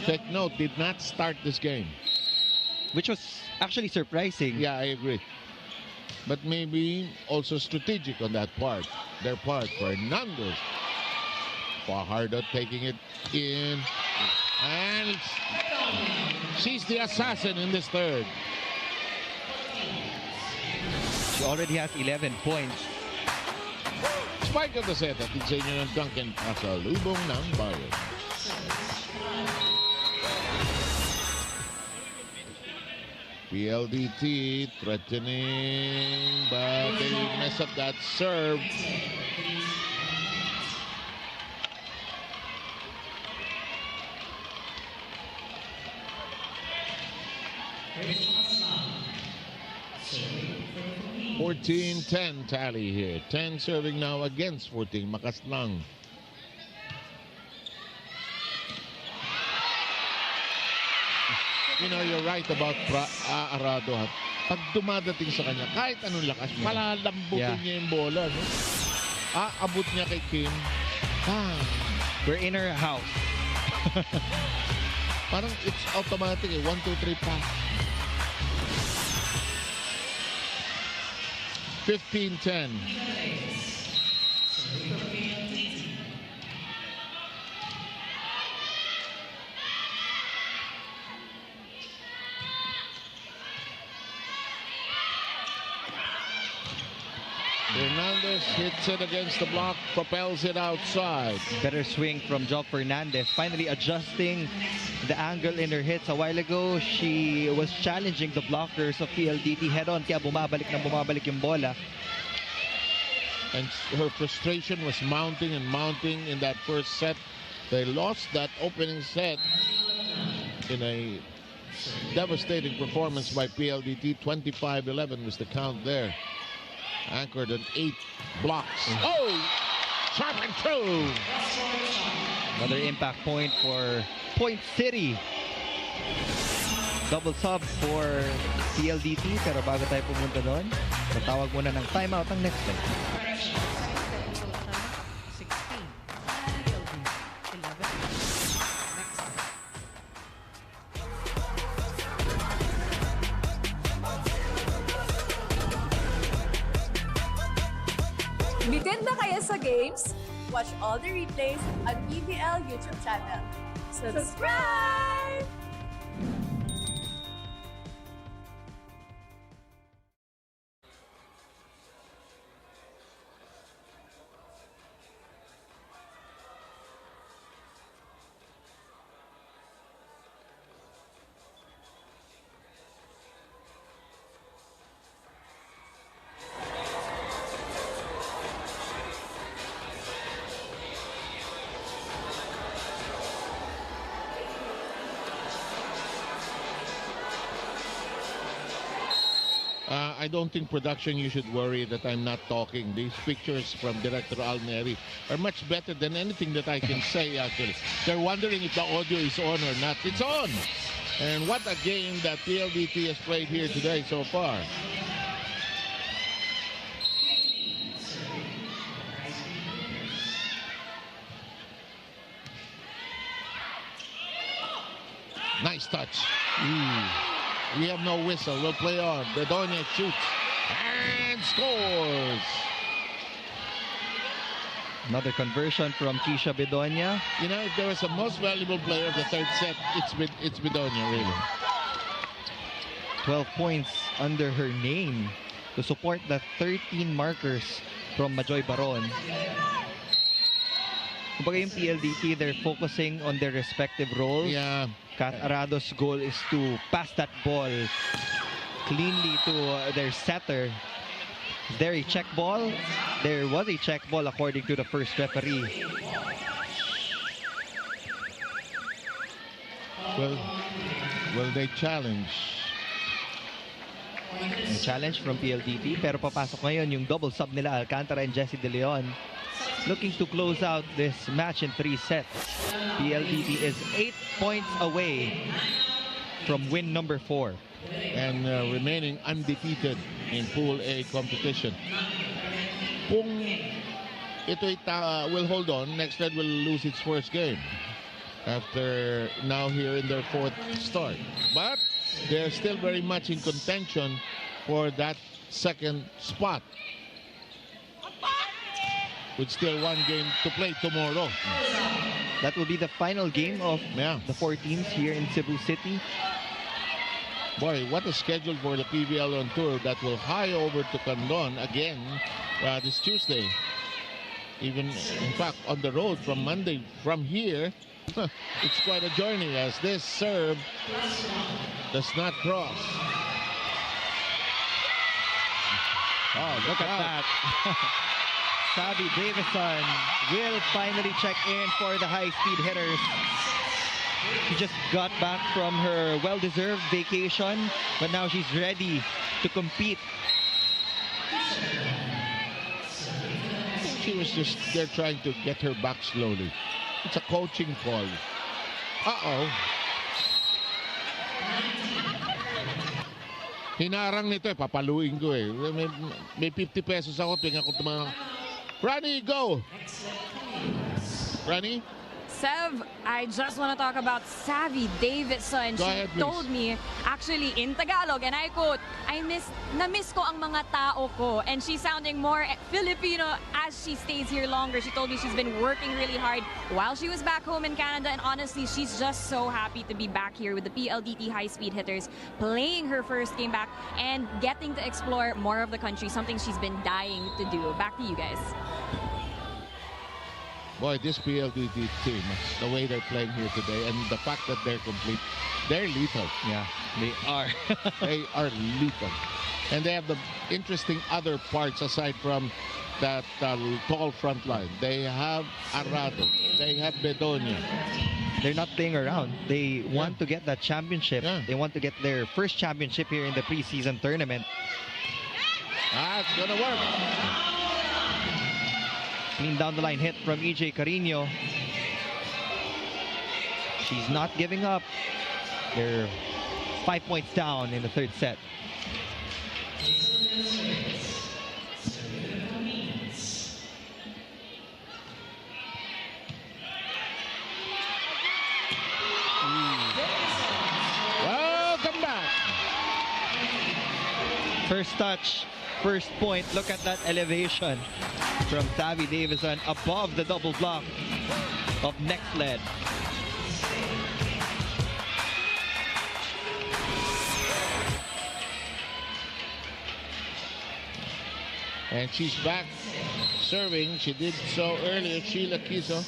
Speaker 3: take note, did not start this game.
Speaker 5: Which was actually surprising.
Speaker 3: Yeah, I agree. But maybe also strategic on that part. Their part. Fernandez. Fajardo taking it in. And she's the assassin in this third.
Speaker 5: She already has 11 points.
Speaker 3: Spike of the set at sa inyo ng Duncan pasalubong ng bayan. PLDT threatening, but they mess up that serve. (14-10) tally here. 10 serving now against 14. Makaslang. You know, you're right about Arado. Pag dumadating sa kanya, kahit anong lakas, malalambutin niya yung bola. No? Abot niya kay Kim.
Speaker 5: We're in her house.
Speaker 3: Parang it's automatic eh. 1, 2, 3 pass. 15-10. Fernandez hits it against the block, propels it outside.
Speaker 5: Better swing from Job Fernandez. Finally adjusting the angle in her hits. A while ago, she was challenging the blockers of PLDT head-on. Kaya bumabalik yung bola.
Speaker 3: And her frustration was mounting and mounting in that first set. They lost that opening set in a devastating performance by PLDT. 25-11 was the count there. Anchored on 8 blocks. Oh! Sharp and true!
Speaker 5: Another impact point for Point City. Double sub for PLDT. Pero bago tayo pumunta doon, matawag muna ng timeout ang next leg.
Speaker 9: Bitin na kaya sa games? Watch all the replays on PVL YouTube channel. Subscribe!
Speaker 3: I don't think production, you should worry that I'm not talking. These pictures from Director Alneri are much better than anything that I can say, actually. They're wondering if the audio is on or not. It's on! And what a game that PLDT has played here today so far. Nice touch. We have no whistle. We'll play on. Bedonia shoots and scores.
Speaker 5: Another conversion from Keisha Bedonia.
Speaker 3: You know, if there was a most valuable player of the third set, it's Bedonia, really.
Speaker 5: 12 points under her name to support the 13 markers from Majoy Baron. Kumbaga yung PLDT, they're focusing on their respective roles.
Speaker 3: Yeah.
Speaker 5: Kat Arado's goal is to pass that ball cleanly to their setter. Is there a check ball? There was a check ball according to the first referee.
Speaker 3: Will they challenge?
Speaker 5: A challenge from PLDT, pero papasok ngayon yung double sub nila, Alcantara and Jessie De Leon, looking to close out this match in 3 sets. PLDT is 8 points away from win number 4.
Speaker 3: And remaining undefeated in Pool A competition. Kung ito will hold on, Nxled will lose its first game after now here in their 4th start. But they're still very much in contention for that 2nd spot, with still 1 game to play tomorrow.
Speaker 5: That will be the final game of the 4 teams here in Cebu City.
Speaker 3: Boy, what a schedule for the PVL on tour that will high over to Candon again this Tuesday. Even, in fact, on the road from Monday from here, it's quite a journey as this serve does not cross.
Speaker 5: Oh, look at that. Savvy Davison will finally check in for the high-speed hitters. She just got back from her well-deserved vacation, but now she's ready to compete.
Speaker 3: She was just there trying to get her back slowly. It's a coaching call. Uh-oh. Hinarang nito eh. Papaluin ko eh. May 50 pesos ako. Tingnan ko ito mga... Rani, go! Rani?
Speaker 2: Sev, I just want to talk about Savvy Davison.
Speaker 3: Go ahead,
Speaker 2: she told me, actually in Tagalog, and I quote, na-miss ko ang mga tao ko. And she's sounding more Filipino as she stays here longer. She told me she's been working really hard while she was back home in Canada. And honestly, she's just so happy to be back here with the PLDT High Speed Hitters, playing her first game back and getting to explore more of the country, something she's been dying to do. Back to you guys.
Speaker 3: Boy, this PLDT team, the way they're playing here today, and the fact that they're complete, they're lethal.
Speaker 5: Yeah, they are.
Speaker 3: They are lethal. And they have the interesting other parts aside from that tall front line. They have Arado. They have Bedonia.
Speaker 5: They're not playing around. They want to get that championship.
Speaker 3: Yeah.
Speaker 5: They want to get their first championship here in the preseason tournament.
Speaker 3: It's gonna work.
Speaker 5: Clean down the line hit from EJ Carino. She's not giving up. They're 5 points down in the 3rd set.
Speaker 3: Welcome back.
Speaker 5: First touch, first point. Look at that elevation from Savvy Davison above the double block of Nxled.
Speaker 3: And she's back serving. She did so earlier, Sheila Kiso.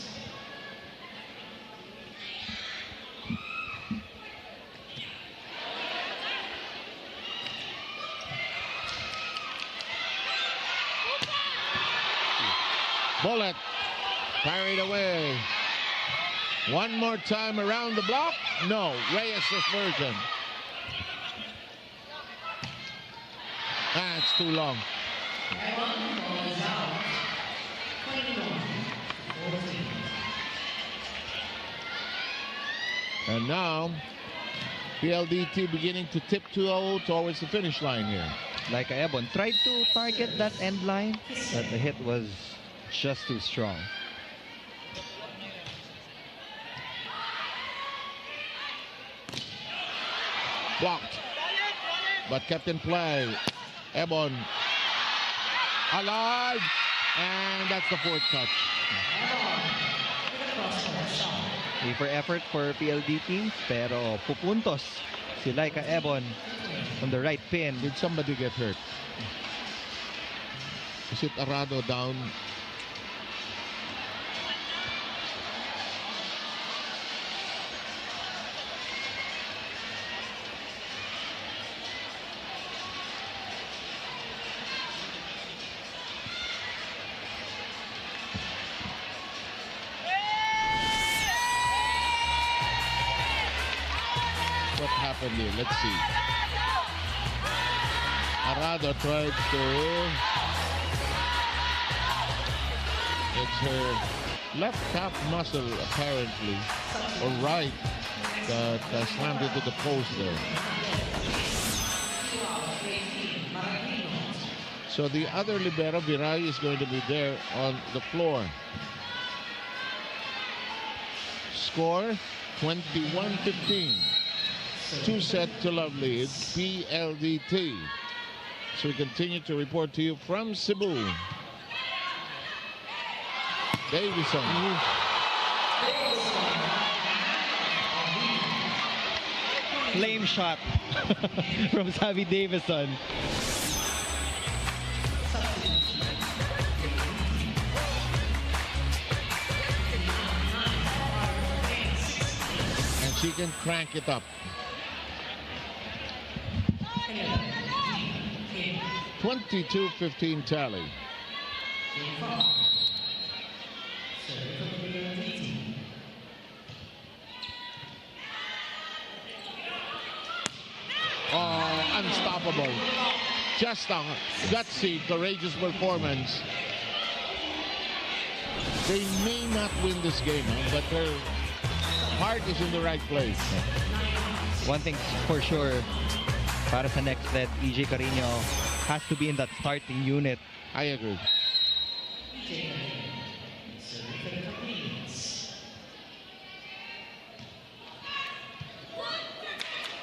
Speaker 3: Bullet carried away. One more time around the block. No, Reyes' version. It's too long. And now, PLDT beginning to tiptoe towards the finish line here.
Speaker 5: Like Ebon tried to target that end line, but the hit was just too strong.
Speaker 3: Blocked, but kept in play. Ebon alive, and that's the 4th touch.
Speaker 5: A for effort for PLDT, pero pupuntos si Laika Ebon on the right pin.
Speaker 3: Did somebody get hurt? Is it Arado down? What happened here? Let's see. Arado tried to... It's her left calf muscle, apparently, or right, that slammed into the post there. So the other libero, Viray, is going to be there on the floor. Score 21-15. 2 set to lovely. It's PLDT. So we continue to report to you from Cebu. Davison.
Speaker 5: Flame shot from Savvy Davison.
Speaker 3: And she can crank it up. 22-15 tally. Oh, unstoppable. Just a gutsy, courageous performance. They may not win this game, but their heart is in the right place.
Speaker 5: One thing's for sure, para sa Nxled, EJ Carino has to be in that starting unit.
Speaker 3: I agree.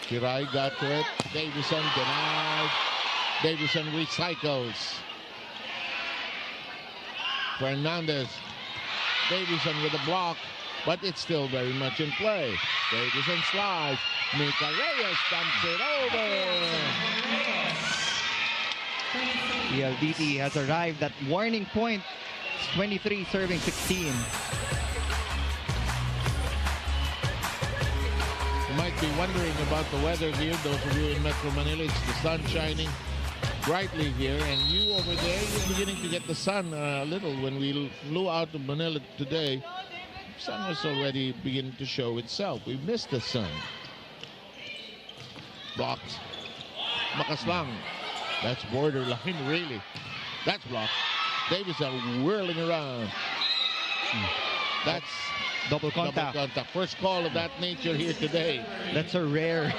Speaker 3: Kirai got to it. Davison denied. Davison recycles. Fernandez. Davison with a block, but it's still very much in play. Davison slides. Mika Reyes dumps it over.
Speaker 5: PLDT has arrived at warning point. It's 23 serving 16.
Speaker 3: You might be wondering about the weather here. Those of you in Metro Manila, it's the sun shining brightly here. And you over there, you're beginning to get the sun a little. When we flew out of Manila today, the sun was already beginning to show itself. We missed the sun. Blocked. Makaslang. That's borderline, really. That's blocked. Davison whirling around. That's
Speaker 5: double contact.
Speaker 3: First call of that nature here today.
Speaker 5: That's a rare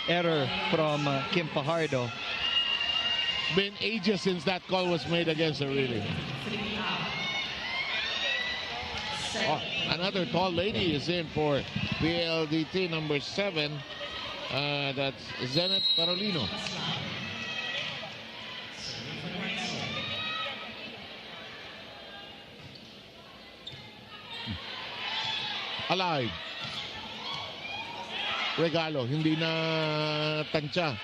Speaker 5: error from Kim Fajardo.
Speaker 3: Been ages since that call was made against her, really. Oh, another tall lady is in for PLDT number 7. That's Zenith Carolino. Alive. Regalo, hindi na tansya.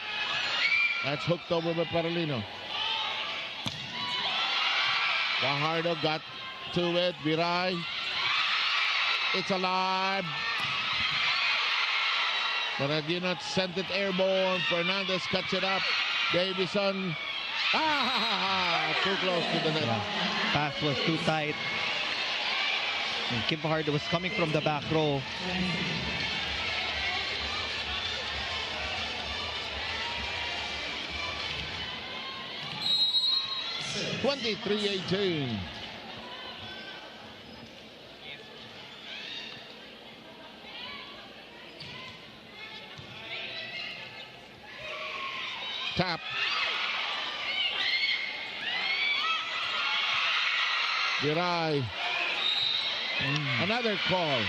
Speaker 3: That's hooked over by Parolino. Fajardo got to it. Viray. It's alive. Paradino sent it airborne. Fernandez cuts it up. Davison. Too close to the net.
Speaker 5: Pass was too tight. And Kim Fajardo was coming from the back row.
Speaker 3: (23-18). Tap. Viray. Another call.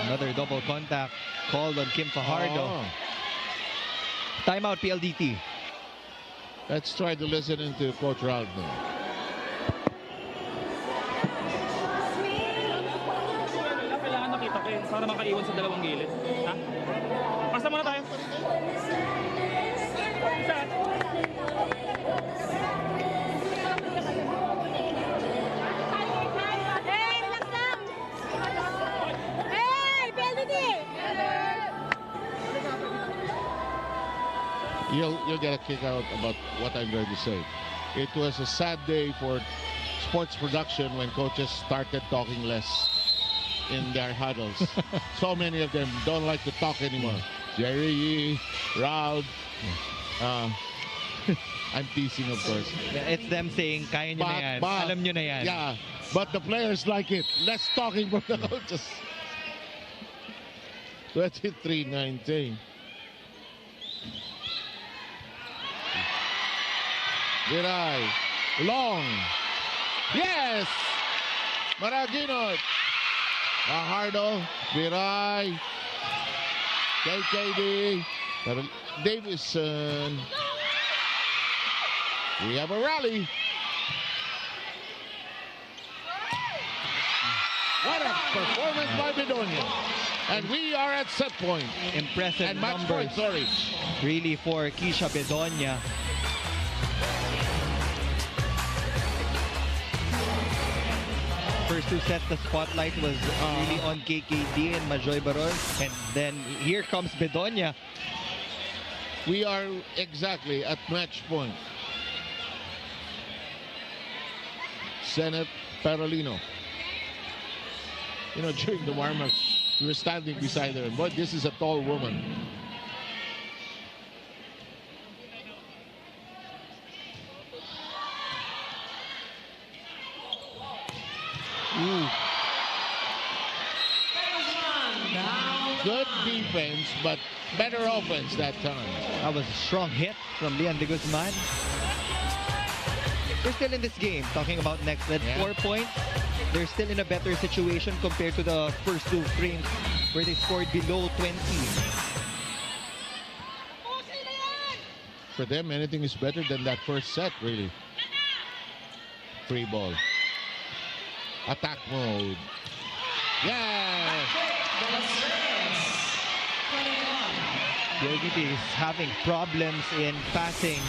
Speaker 5: Another double contact called on Kim Fajardo. Timeout PLDT.
Speaker 3: Let's try to listen into Coach Raul now.
Speaker 11: Kailangan makita ko para makaiwan sa dalawang gilid. Ha? Pasa muna tayo. Isa.
Speaker 9: Hey, relax lang! Hey, PLDT!
Speaker 3: You'll get a kick out about what I'm going to say. It was a sad day for sports production when coaches started talking less in their huddles. So many of them don't like to talk anymore. Jerry, Raul, I'm teasing, of course.
Speaker 5: It's them saying, kaya nyo na yan. Alam nyo na yan.
Speaker 3: Yeah, but the players like it. Less talking from the coaches. 23-19. Viray. Long. Yes! Maragino. Fajardo. Viray. KKD. Davison. We have a rally. What a performance by Bedonia. And we are at set point.
Speaker 5: Impressive
Speaker 3: and match
Speaker 5: numbers.
Speaker 3: point, sorry.
Speaker 5: Really for Keisha Bedonia. First two sets, the spotlight was really on KKD and Majoy Baron. And then here comes Bedonia.
Speaker 3: We are exactly at match point. Senate Parolino. You know, during the warm-up, we were standing beside her. Boy, this is a tall woman.
Speaker 5: Ooh.
Speaker 3: Good defense, but better offense that time.
Speaker 5: That was a strong hit from Leon de Guzman. They're still in this game. Talking about Nxled, 4 points. They're still in a better situation compared to the first two frames where they scored below 20.
Speaker 3: For them, anything is better than that first set, really. Free ball. Attack mode. Yeah!
Speaker 5: PLDT is having problems in passing.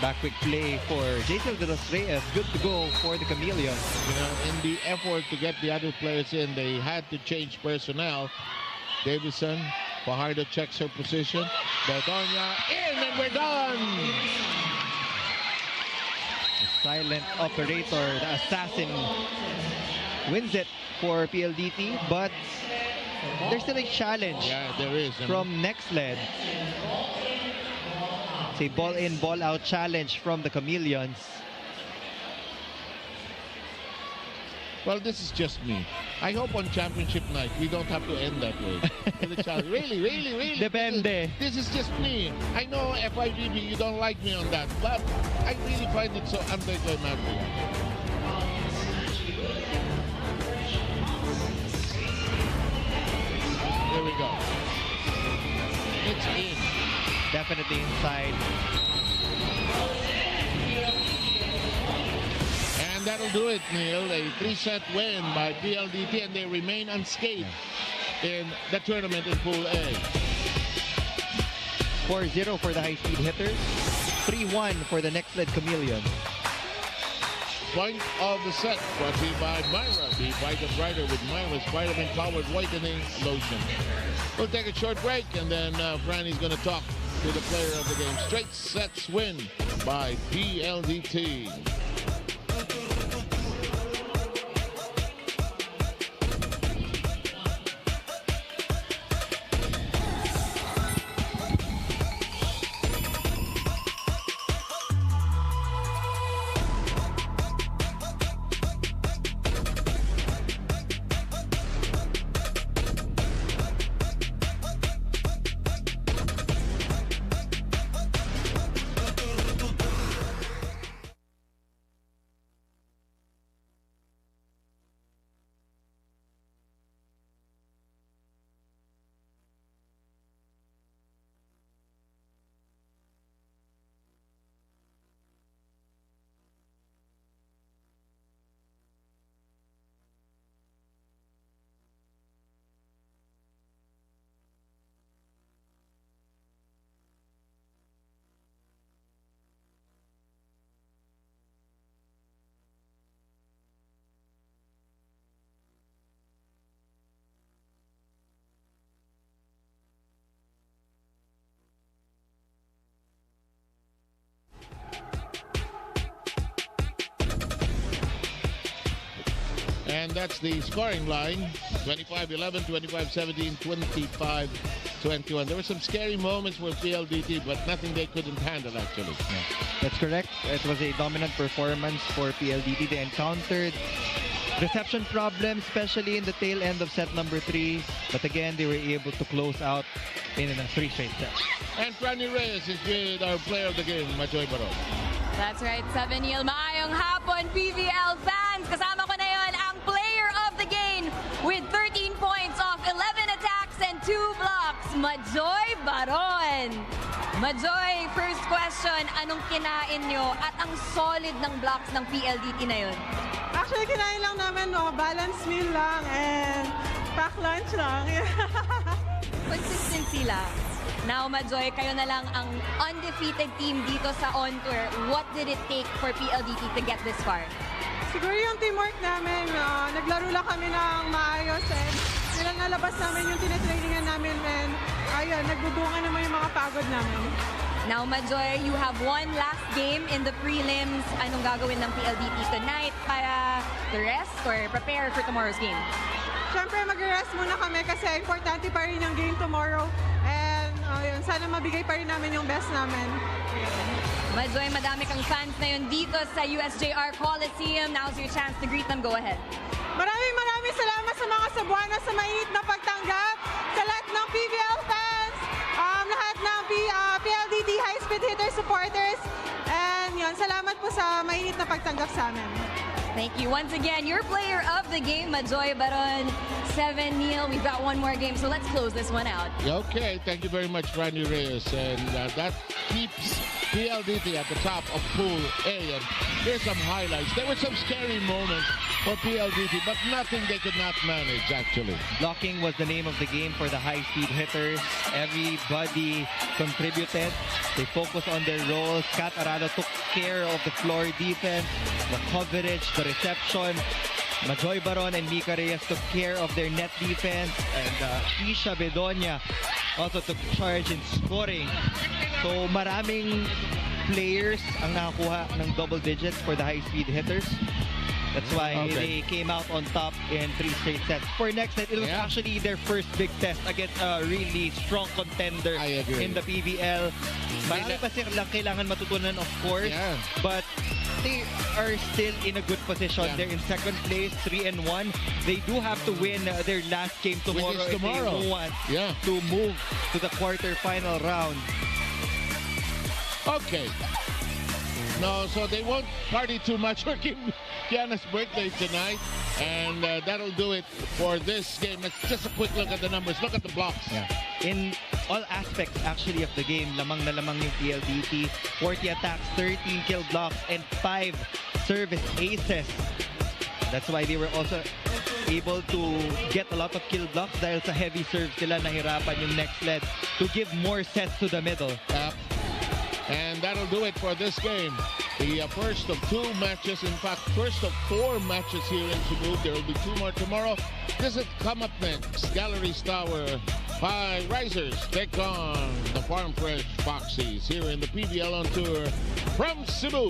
Speaker 5: Back quick play for Jason de los Reyes. Good to go for the Chameleons.
Speaker 3: You know, in the effort to get the other players in, they had to change personnel. Davison, Fajardo checks her position. Bedonia in, and we're done!
Speaker 5: The silent operator, the assassin, wins it for PLDT, but there's still a challenge.
Speaker 3: Yeah, there is.
Speaker 5: From Nxled. It's a ball-in, ball-out challenge from the Chameleons.
Speaker 3: Well, this is just me. I hope on championship night we don't have to end that way. With the challenge. Really, really, really.
Speaker 5: Depende.
Speaker 3: This is just me. I know FIVB, you don't like me on that, but I really find it so anticlimactic. Here we go. It's in.
Speaker 5: Definitely inside.
Speaker 3: And that'll do it, Neil. A 3-set win by PLDT, and they remain unscathed in the tournament in Pool A.
Speaker 5: 4-0 for the High Speed Hitters. 3-1 for the Nxled Chameleons.
Speaker 3: Point of the set brought to you by Myra. Be bright and brighter with Myra's vitamin-powered whitening lotion. We'll take a short break, and then Franny's going to talk to the player of the game. Straight sets win by PLDT. And that's the scoring line. 25-11, 25-17, 25-21. There were some scary moments with PLDT, but nothing they couldn't handle, actually.
Speaker 5: That's correct. It was a dominant performance for PLDT. They encountered reception problems, especially in the tail end of set number 3. But again, they were able to close out in a 3 straight sets.
Speaker 3: And Franny Reyes is with our player of the game, Majoy Baron.
Speaker 2: That's right, 7-0. Maayong hapon, PVL fans. Kasama ko na yon ang player of the game with 13 points off 11 attacks and 2 blocks, Majoy Baron. Majoy, first question, anong kinain nyo at ang solid ng blocks ng PLDT na yun?
Speaker 12: Actually, kinain lang namin, balanced meal lang and pack lunch lang.
Speaker 2: Consistency lang. Now, Majoy, kayo na lang ang undefeated team dito sa On Tour. What did it take for PLDT to get this far?
Speaker 12: Siguro yung teamwork namin, naglaro lang kami ng maayos and nalabas namin yung tinitrainingan namin and ayun, nagbubunga naman yung mga pagod namin.
Speaker 2: Now, Majoy, you have one last game in the prelims. Anong gagawin ng PLDT tonight para to rest or prepare for tomorrow's game?
Speaker 12: Siyempre, mag-rest muna kami kasi importante pa rin yung game tomorrow. And ayun, sana mabigay pa rin namin yung best namin.
Speaker 2: Majoy, madami kang fans na yun dito sa USJR Coliseum. Now's your chance to greet them. Go ahead.
Speaker 12: Maraming salamat sa mga Cebuano sa mainit na pagtanggap, sa lahat ng PVL fans, lahat ng PLDT High Speed Hitters supporters, and yun, salamat po sa mainit na pagtanggap sa amin.
Speaker 2: Thank you. Once again, your player of the game, Majoy Baron. 7-0. We've got one more game, so let's close this one out.
Speaker 3: Okay, thank you very much, Franny Reyes. And that keeps PLDT at the top of Pool A. And here's some highlights. There were some scary moments for PLDT, but nothing they could not manage, actually.
Speaker 5: Blocking was the name of the game for the high-speed hitters. Everybody contributed. They focused on their roles. Kat Arado took care of the floor defense, the coverage, the reception. Majoy Baron and Mika Reyes took care of their net defense, and Isha Bedonia also took charge in scoring. So maraming players ang nakakuha ng double digits for the high-speed hitters. That's why they came out on top in 3 straight sets. For next night, it was actually their first big test against a really strong contender in the PVL. Marami pa silang kailangan matutunan, of course, but they are still in a good position. They're in second place, 3-1. They do have to win their last game tomorrow if they want to move to the quarterfinal round.
Speaker 3: Okay. No, so they won't party too much for Kiana's birthday tonight. And that'll do it for this game. Let's just a quick look at the numbers. Look at the blocks.
Speaker 5: In all aspects, actually, of the game, lamang na lamang yung PLDT. 40 attacks, 13 kill blocks, and 5 service aces. That's why they were also able to get a lot of kill blocks dahil sa heavy serves sila, nahirapan yung Nxled to give more sets to the middle.
Speaker 3: And that'll do it for this game. The first of 2 matches, in fact, first of 4 matches here in Cebu. There will be 2 more tomorrow. This is come up next. Galleries Tower by Risers take on the Farm Fresh Foxies here in the PVL on Tour from Cebu.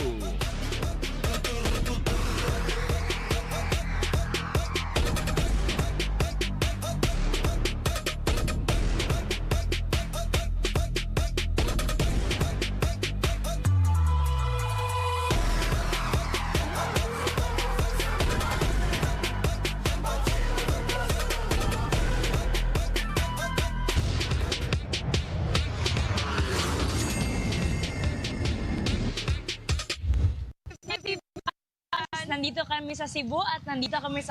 Speaker 4: Nandito kami sa Cebu at nandito kami sa